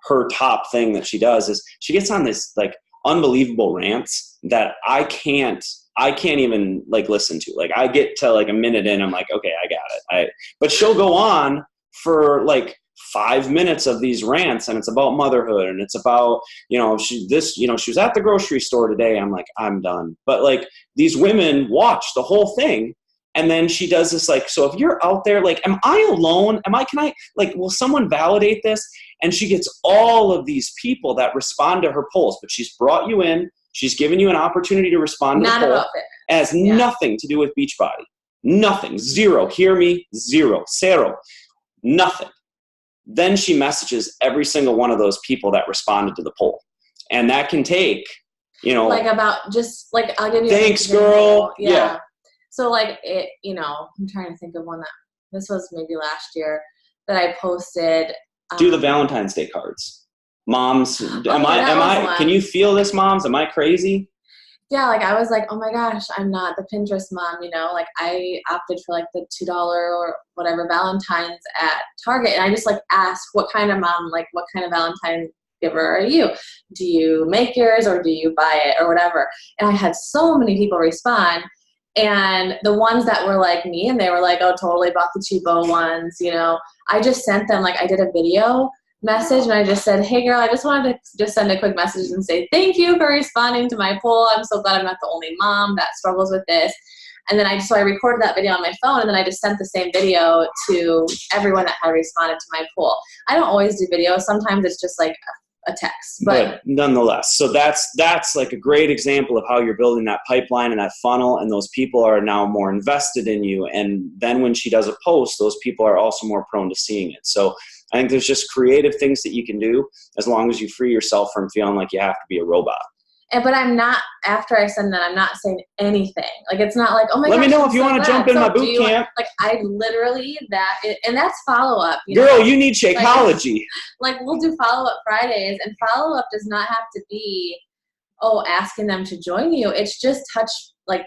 her top thing that she does is she gets on this like unbelievable rants that I can't even like listen to. Like I get to like a minute in, I'm like, okay, I got it. But she'll go on for like 5 minutes of these rants, and it's about motherhood, and it's about, she was at the grocery store today. I'm like, I'm done. But like these women watch the whole thing. And then she does this like, so if you're out there, like, am I alone? Will someone validate this? And she gets all of these people that respond to her polls, but she's brought you in. She's given you an opportunity to respond to the poll. It has nothing to do with Beachbody. Nothing. Zero. Hear me? Zero. Zero. Nothing. then she messages every single one of those people that responded to the poll. And that can take, like about just like, I'll give you thanks, an example. girl. Yeah. So like it, I'm trying to think of one that, this was maybe last year that I posted. Do the Valentine's Day cards. Moms, that can you feel this, moms? Am I crazy? Yeah, like I was like, oh my gosh, I'm not the Pinterest mom, like I opted for like the $2 or whatever Valentine's at Target. And I just like asked, what kind of mom, like what kind of Valentine giver are you? Do you make yours or do you buy it or whatever? And I had so many people respond. And the ones that were like me and they were like, oh, totally bought the cheapo ones, I just sent them, like I did a video message and I just said, hey girl, I just wanted to just send a quick message and say thank you for responding to my poll. I'm so glad I'm not the only mom that struggles with this. And then I recorded that video on my phone and then I just sent the same video to everyone that had responded to my poll. I don't always do videos. Sometimes it's just like a text, but nonetheless, so that's like a great example of how you're building that pipeline and that funnel, and those people are now more invested in you. And then when she does a post, those people are also more prone to seeing it. So I think there's just creative things that you can do as long as you free yourself from feeling like you have to be a robot. But I'm not, after I send that, I'm not saying anything. Like, it's not like, oh my gosh. Let me know if you want to jump in my boot camp. Like, I literally, and that's follow-up. Girl, you need Shakeology. Like, we'll do follow-up Fridays, and follow-up does not have to be, asking them to join you. It's just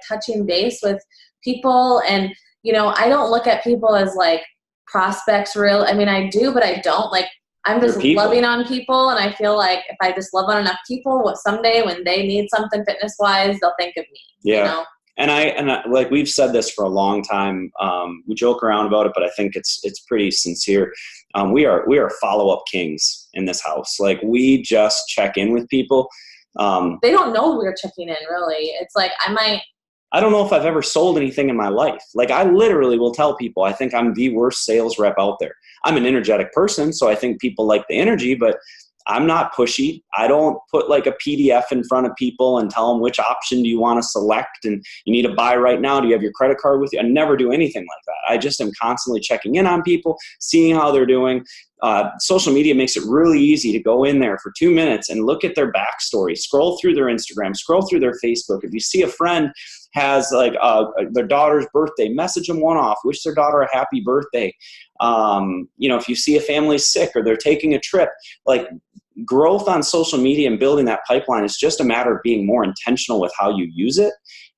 touching base with people. And, I don't look at people as, like, prospects I do, but I don't. Like, I'm just loving on people, and I feel like if I just love on enough people, someday when they need something fitness-wise, they'll think of me. Yeah. And I like we've said this for a long time. We joke around about it, but I think it's pretty sincere. We are follow-up kings in this house. Like, we just check in with people. They don't know we're checking in, really. It's like I don't know if I've ever sold anything in my life. Like, I literally will tell people, I think I'm the worst sales rep out there. I'm an energetic person, so I think people like the energy, but I'm not pushy. I don't put like a PDF in front of people and tell them which option do you want to select and you need to buy right now. Do you have your credit card with you? I never do anything like that. I just am constantly checking in on people, seeing how they're doing. Social media makes it really easy to go in there for 2 minutes and look at their backstory, scroll through their Instagram, scroll through their Facebook. If you see a friend has like their daughter's birthday, message them one off, wish their daughter a happy birthday. If you see a family sick or they're taking a trip, like, growth on social media and building that pipeline is just a matter of being more intentional with how you use it.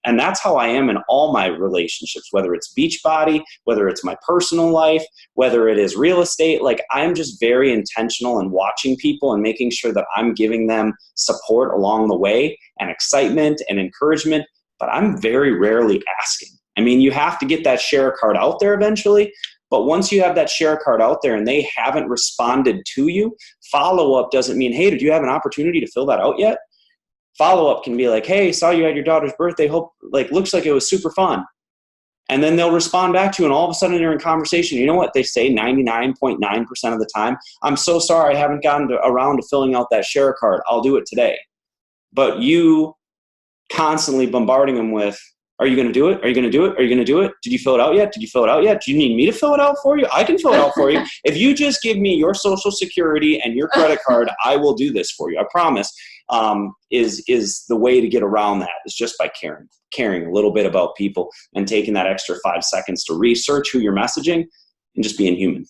And that's how I am in all my relationships, whether it's Beachbody, whether it's my personal life, whether it is real estate. Like, I'm just very intentional in watching people and making sure that I'm giving them support along the way and excitement and encouragement, but I'm very rarely asking. I mean, you have to get that share card out there eventually, but once you have that share card out there and they haven't responded to you, follow-up doesn't mean, hey, did you have an opportunity to fill that out yet? Follow-up can be like, hey, saw you had your daughter's birthday. Looks like it was super fun. And then they'll respond back to you, and all of a sudden you're in conversation. You know what they say 99.9% of the time? I'm so sorry I haven't gotten around to filling out that share card. I'll do it today. But you constantly bombarding them with, are you going to do it? Are you going to do it? Are you going to do it? Did you fill it out yet? Did you fill it out yet? Do you need me to fill it out for you? I can fill it out for you. If you just give me your social security and your credit card, I will do this for you. I promise. Is the way to get around that is just by caring a little bit about people and taking that extra 5 seconds to research who you're messaging and just being human.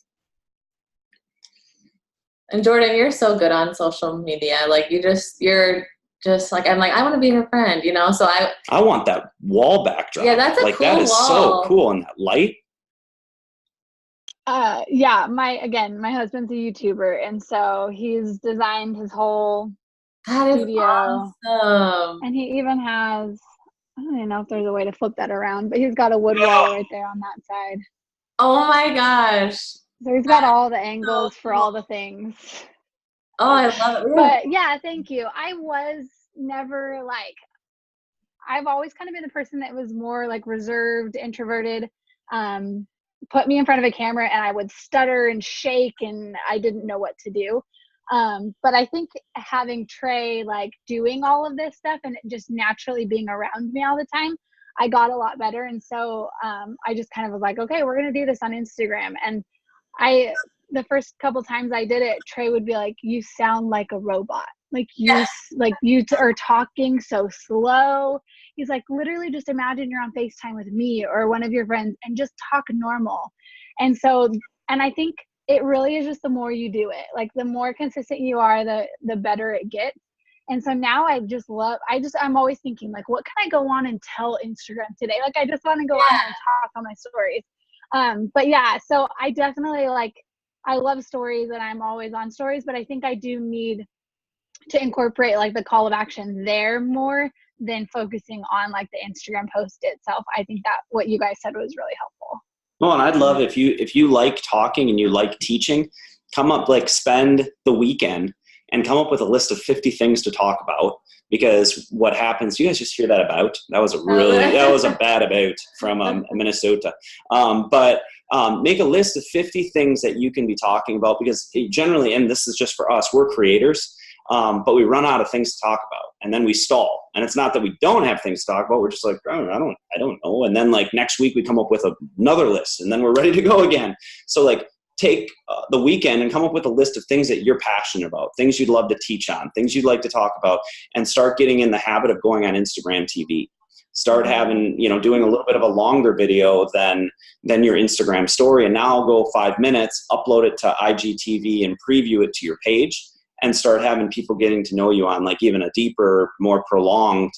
And Jordan, you're so good on social media. Like, you're just like, I'm like, I want to be her friend, so I want that wall backdrop. Yeah, that's a cool that is wall. So cool. And that light. Yeah, my husband's a YouTuber, and so he's designed his whole studio. Awesome. And he even has, I don't even know if there's a way to flip that around, but he's got a wood wall right there on that side. Oh my gosh. So he's got all the angles for all the things. Oh, I love it. But yeah, thank you. I was never I've always kind of been the person that was more like reserved, introverted. Put me in front of a camera and I would stutter and shake and I didn't know what to do. But I think having Trey doing all of this stuff and just naturally being around me all the time, I got a lot better. And so I just kind of was like, okay, we're going to do this on Instagram. And I the first couple times I did it, Trey would be like, "You sound like a robot. Like you are talking so slow." He's like, "Literally just imagine you're on FaceTime with me or one of your friends and just talk normal." And so, and I think it really is just the more you do it, like the more consistent you are, the better it gets. And so now I'm always thinking like, what can I go on and tell Instagram today? Like, I just want to go on and talk on my stories. But yeah, so I definitely I love stories and I'm always on stories, but I think I do need to incorporate like the call of action there more than focusing on like the Instagram post itself. I think that what you guys said was really helpful. Well, and I'd love if you like talking and you like teaching, spend the weekend and come up with a list of 50 things to talk about. Because what happens, you guys just hear that about? That was a bad about from Minnesota. But make a list of 50 things that you can be talking about, because generally, and this is just for us, we're creators, but we run out of things to talk about and then we stall. And it's not that we don't have things to talk about. We're just like, oh, I don't know. And then next week we come up with another list and then we're ready to go again. So take the weekend and come up with a list of things that you're passionate about, things you'd love to teach on, things you'd like to talk about, and start getting in the habit of going on Instagram TV. Start having, doing a little bit of a longer video than your Instagram story. And now I'll go 5 minutes, upload it to IGTV and preview it to your page, and start having people getting to know you on even a deeper, more prolonged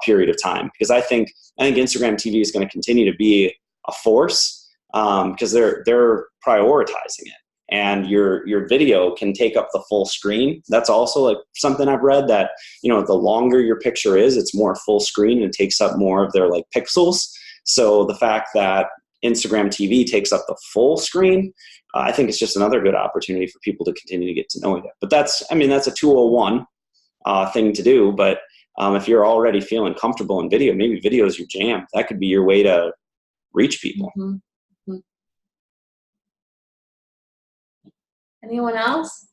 period of time. Because I think Instagram TV is going to continue to be a force, because they're prioritizing it, and your video can take up the full screen. That's also something I've read, that the longer your picture is, it's more full screen and takes up more of their pixels. So the fact that Instagram TV takes up the full screen, I think it's just another good opportunity for people to continue to get to know you. But that's a 201 thing to do. But if you're already feeling comfortable in video, maybe video is your jam. That could be your way to reach people. Mm-hmm. Anyone else?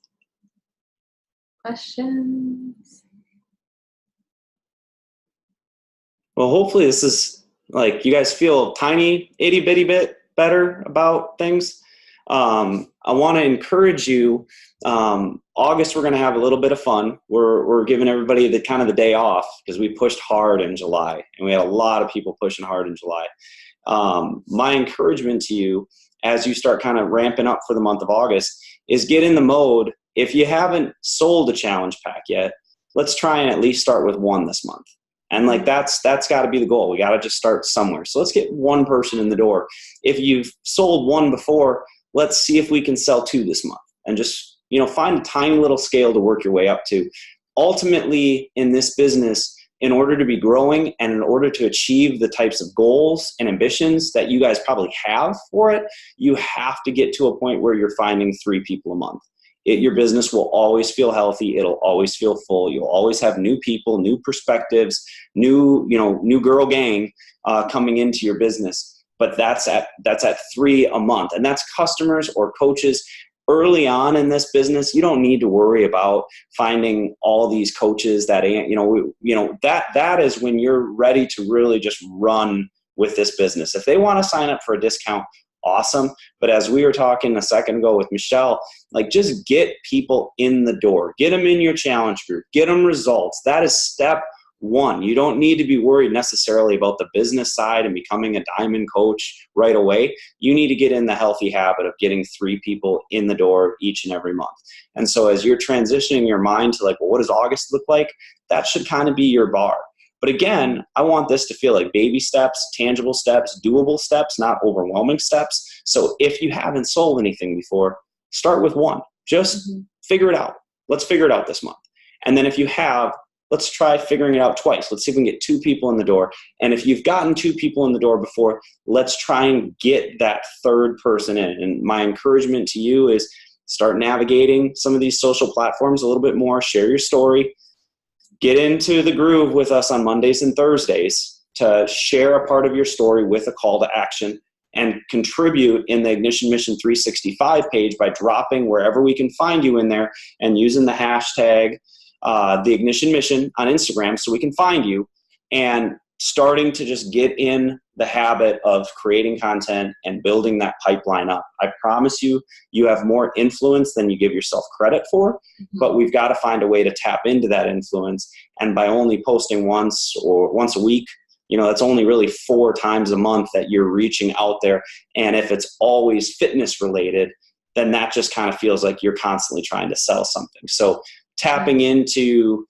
Questions? Well, hopefully this is you guys feel tiny itty bitty bit better about things. I want to encourage you. August, we're going to have a little bit of fun. We're giving everybody the day off, because we pushed hard in July, and we had a lot of people pushing hard in July. My encouragement to you, as you start kind of ramping up for the month of August, is get in the mode. If you haven't sold a challenge pack yet, let's try and at least start with one this month. And that's got to be the goal. We got to just start somewhere. So let's get one person in the door. If you've sold one before, let's see if we can sell 2 this month, and just, find a tiny little scale to work your way up to. Ultimately, in this business, in order to be growing and in order to achieve the types of goals and ambitions that you guys probably have for it, you have to get to a point where you're finding 3 people a month. Your business will always feel healthy. It'll always feel full. You'll always have new people, new perspectives, new girl gang coming into your business. But that's at 3 a month, and that's customers or coaches. Early on in this business, you don't need to worry about finding all these coaches that that is when you're ready to really just run with this business. If they want to sign up for a discount, awesome. But as we were talking a second ago with Michelle, just get people in the door, get them in your challenge group, get them results. That is step 1. You don't need to be worried necessarily about the business side and becoming a diamond coach right away. You need to get in the healthy habit of getting 3 people in the door each and every month. And so as you're transitioning your mind to what does August look like? That should kind of be your bar. But again, I want this to feel like baby steps, tangible steps, doable steps, not overwhelming steps. So if you haven't sold anything before, start with 1. Just figure it out. Let's figure it out this month. And then if you have, let's try figuring it out twice. Let's see if we can get 2 people in the door. And if you've gotten 2 people in the door before, let's try and get that 3rd person in. And my encouragement to you is start navigating some of these social platforms a little bit more. Share your story. Get into the groove with us on Mondays and Thursdays to share a part of your story with a call to action, and contribute in the Ignition Mission 365 page by dropping wherever we can find you in there and using the hashtag the Ignition Mission on Instagram so we can find you, and starting to just get in the habit of creating content and building that pipeline up. I promise you, you have more influence than you give yourself credit for, but we've got to find a way to tap into that influence. And by only posting once or once a week, that's only really 4 times a month that you're reaching out there. And if it's always fitness related, then that just kind of feels like you're constantly trying to sell something. So tapping into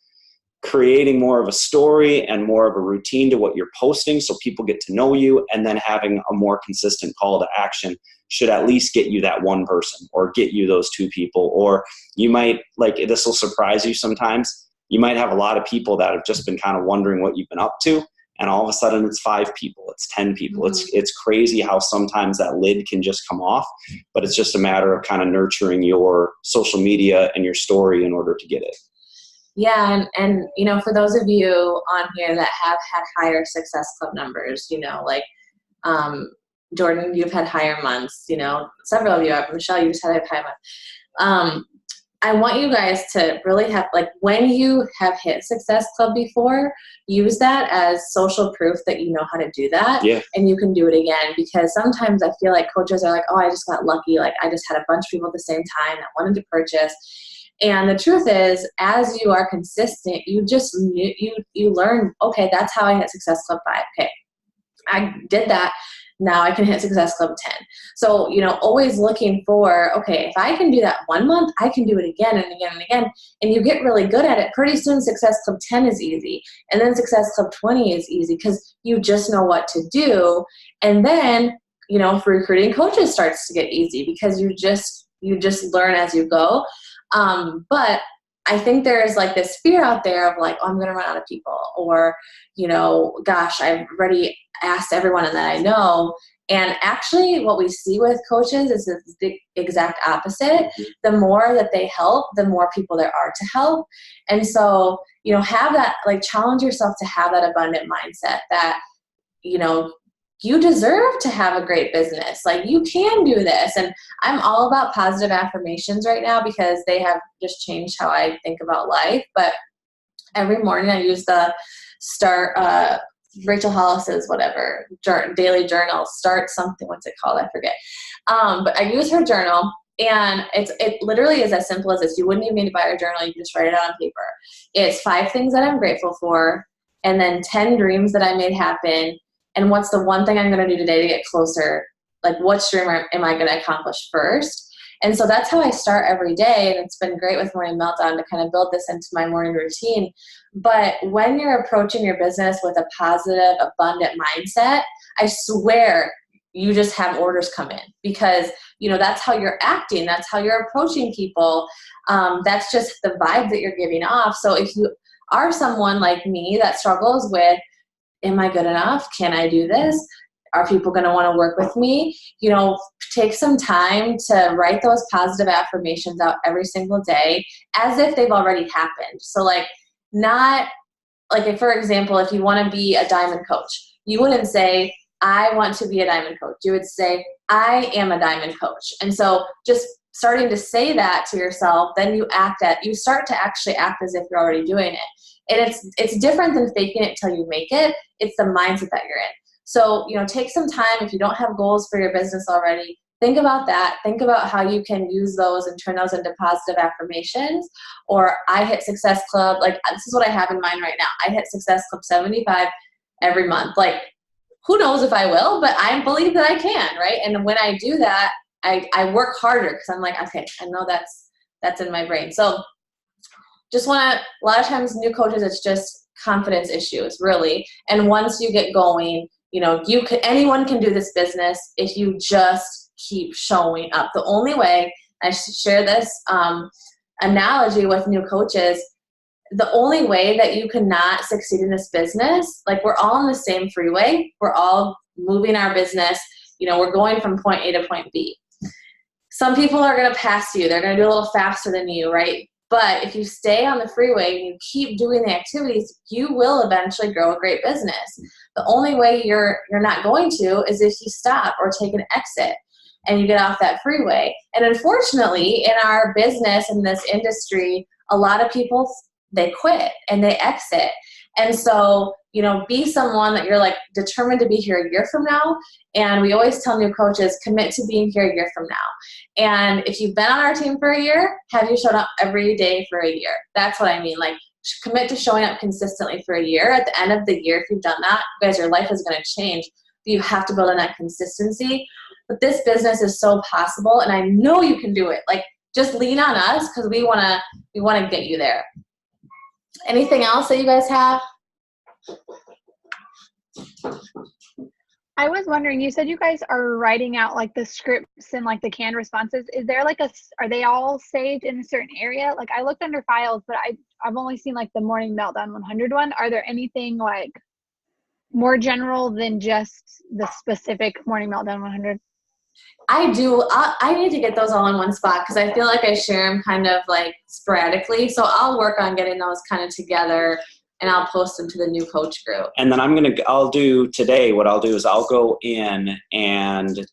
creating more of a story and more of a routine to what you're posting so people get to know you, and then having a more consistent call to action should at least get you that one person or get you those 2 people. Or you might, like, this will surprise you sometimes, you might have a lot of people that have just been kind of wondering what you've been up to, and all of a sudden it's 5 people, it's 10 people. It's crazy how sometimes that lid can just come off, but it's just a matter of kind of nurturing your social media and your story in order to get it. Yeah, and for those of you on here that have had higher Success Club numbers, like Jordan, you've had higher months, several of you have. Michelle, you just had a high month. I want you guys to really have, like, when you have hit Success Club before, use that as social proof that you know how to do that. Yeah. And you can do it again, because sometimes I feel like coaches are like, oh, I just got lucky. Like, I just had a bunch of people at the same time that wanted to purchase. And the truth is, as you are consistent, you learn, okay, that's how I hit Success Club 5. Okay, I did that. Now I can hit Success Club 10. So, always looking for, okay, if I can do that 1 month, I can do it again and again and again. And you get really good at it. Pretty soon Success Club 10 is easy. And then Success Club 20 is easy because you just know what to do. And then, for recruiting coaches starts to get easy because you just learn as you go. But I think there is like this fear out there of like, oh, I'm going to run out of people, or, gosh, I've already asked everyone that I know. And actually what we see with coaches is the exact opposite. The more that they help, the more people there are to help. And so, have that, like, challenge yourself to have that abundant mindset that, you deserve to have a great business. Like, you can do this. And I'm all about positive affirmations right now because they have just changed how I think about life. But every morning I use the Rachel Hollis's daily journal, start something, what's it called? I forget. But I use her journal, and it literally is as simple as this. You wouldn't even need to buy her journal. You can just write it out on paper. It's 5 things that I'm grateful for, and then 10 dreams that I made happen. And what's the one thing I'm going to do today to get closer? Like, what dream am I going to accomplish first? And so that's how I start every day. And it's been great with Morning Meltdown to kind of build this into my morning routine. But when you're approaching your business with a positive, abundant mindset, I swear you just have orders come in, because, that's how you're acting. That's how you're approaching people. That's just the vibe that you're giving off. So if you are someone like me that struggles with, am I good enough? Can I do this? Are people going to want to work with me? Take some time to write those positive affirmations out every single day as if they've already happened. So, like, not like, if, for example, if you want to be a diamond coach, you wouldn't say, I want to be a diamond coach. You would say, I am a diamond coach. And so just starting to say that to yourself, then you start to actually act as if you're already doing it. And it's different than faking it till you make it. It's the mindset that you're in. So, take some time. If you don't have goals for your business already, think about that. Think about how you can use those and turn those into positive affirmations. Or I hit Success Club. Like, this is what I have in mind right now. I hit Success Club 75 every month. Like, who knows if I will, but I believe that I can, right? And when I do that, I work harder because I'm like, okay, I know that's in my brain. So just a lot of times new coaches, it's just confidence issues, really. And once you get going, anyone can do this business if you just keep showing up. The only way, I share this analogy with new coaches, the only way that you cannot succeed in this business, like, we're all on the same freeway. We're all moving our business. We're going from point A to point B. Some people are going to pass you. They're going to do a little faster than you, right? But if you stay on the freeway and you keep doing the activities, you will eventually grow a great business. The only way you're not going to is if you stop or take an exit and you get off that freeway. And unfortunately, in our business, in this industry, a lot of people, they quit and they exit. And so, you know, be someone that you're like determined to be here a year from now. And we always tell new coaches, commit to being here a year from now. And if you've been on our team for a year, have you shown up every day for a year? That's what I mean. Like, commit to showing up consistently for a year. At the end of the year, if you've done that, guys, your life is going to change. But you have to build on that consistency. But this business is so possible, and I know you can do it. Like, just lean on us because we want to get you there. Anything else that you guys have? I was wondering, you said you guys are writing out like the scripts and like the canned responses. Is there like are they all saved in a certain area? Like, I looked under files, but I've only seen like the Morning Meltdown 100 one. Are there anything like more general than just the specific Morning Meltdown 100? I do. I need to get those all in one spot because I feel like I share them kind of like sporadically. So I'll work on getting those kind of together, and I'll post them to the new coach group. And then I'll do today, what I'll do is I'll go in and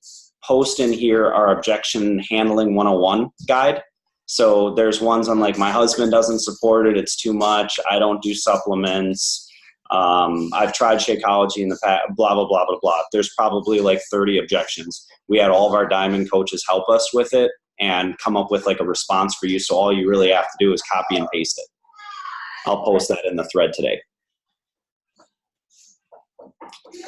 post in here our objection handling 101 guide. So there's ones on like, my husband doesn't support it, it's too much, I don't do supplements, I've tried Shakeology in the past, blah, blah, blah, blah, blah. There's probably like 30 objections. We had all of our diamond coaches help us with it and come up with like a response for you. So all you really have to do is copy and paste it. I'll post that in the thread today.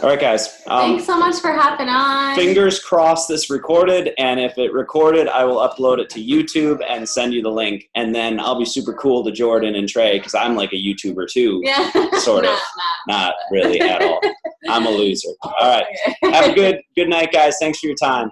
All right, guys. Thanks so much for hopping on. Fingers crossed this recorded, and if it recorded, I will upload it to YouTube and send you the link, and then I'll be super cool to Jordan and Trey because I'm like a YouTuber too. Yeah. Sort of. Not really at all. I'm a loser. All right. Okay. Have a good night, guys. Thanks for your time.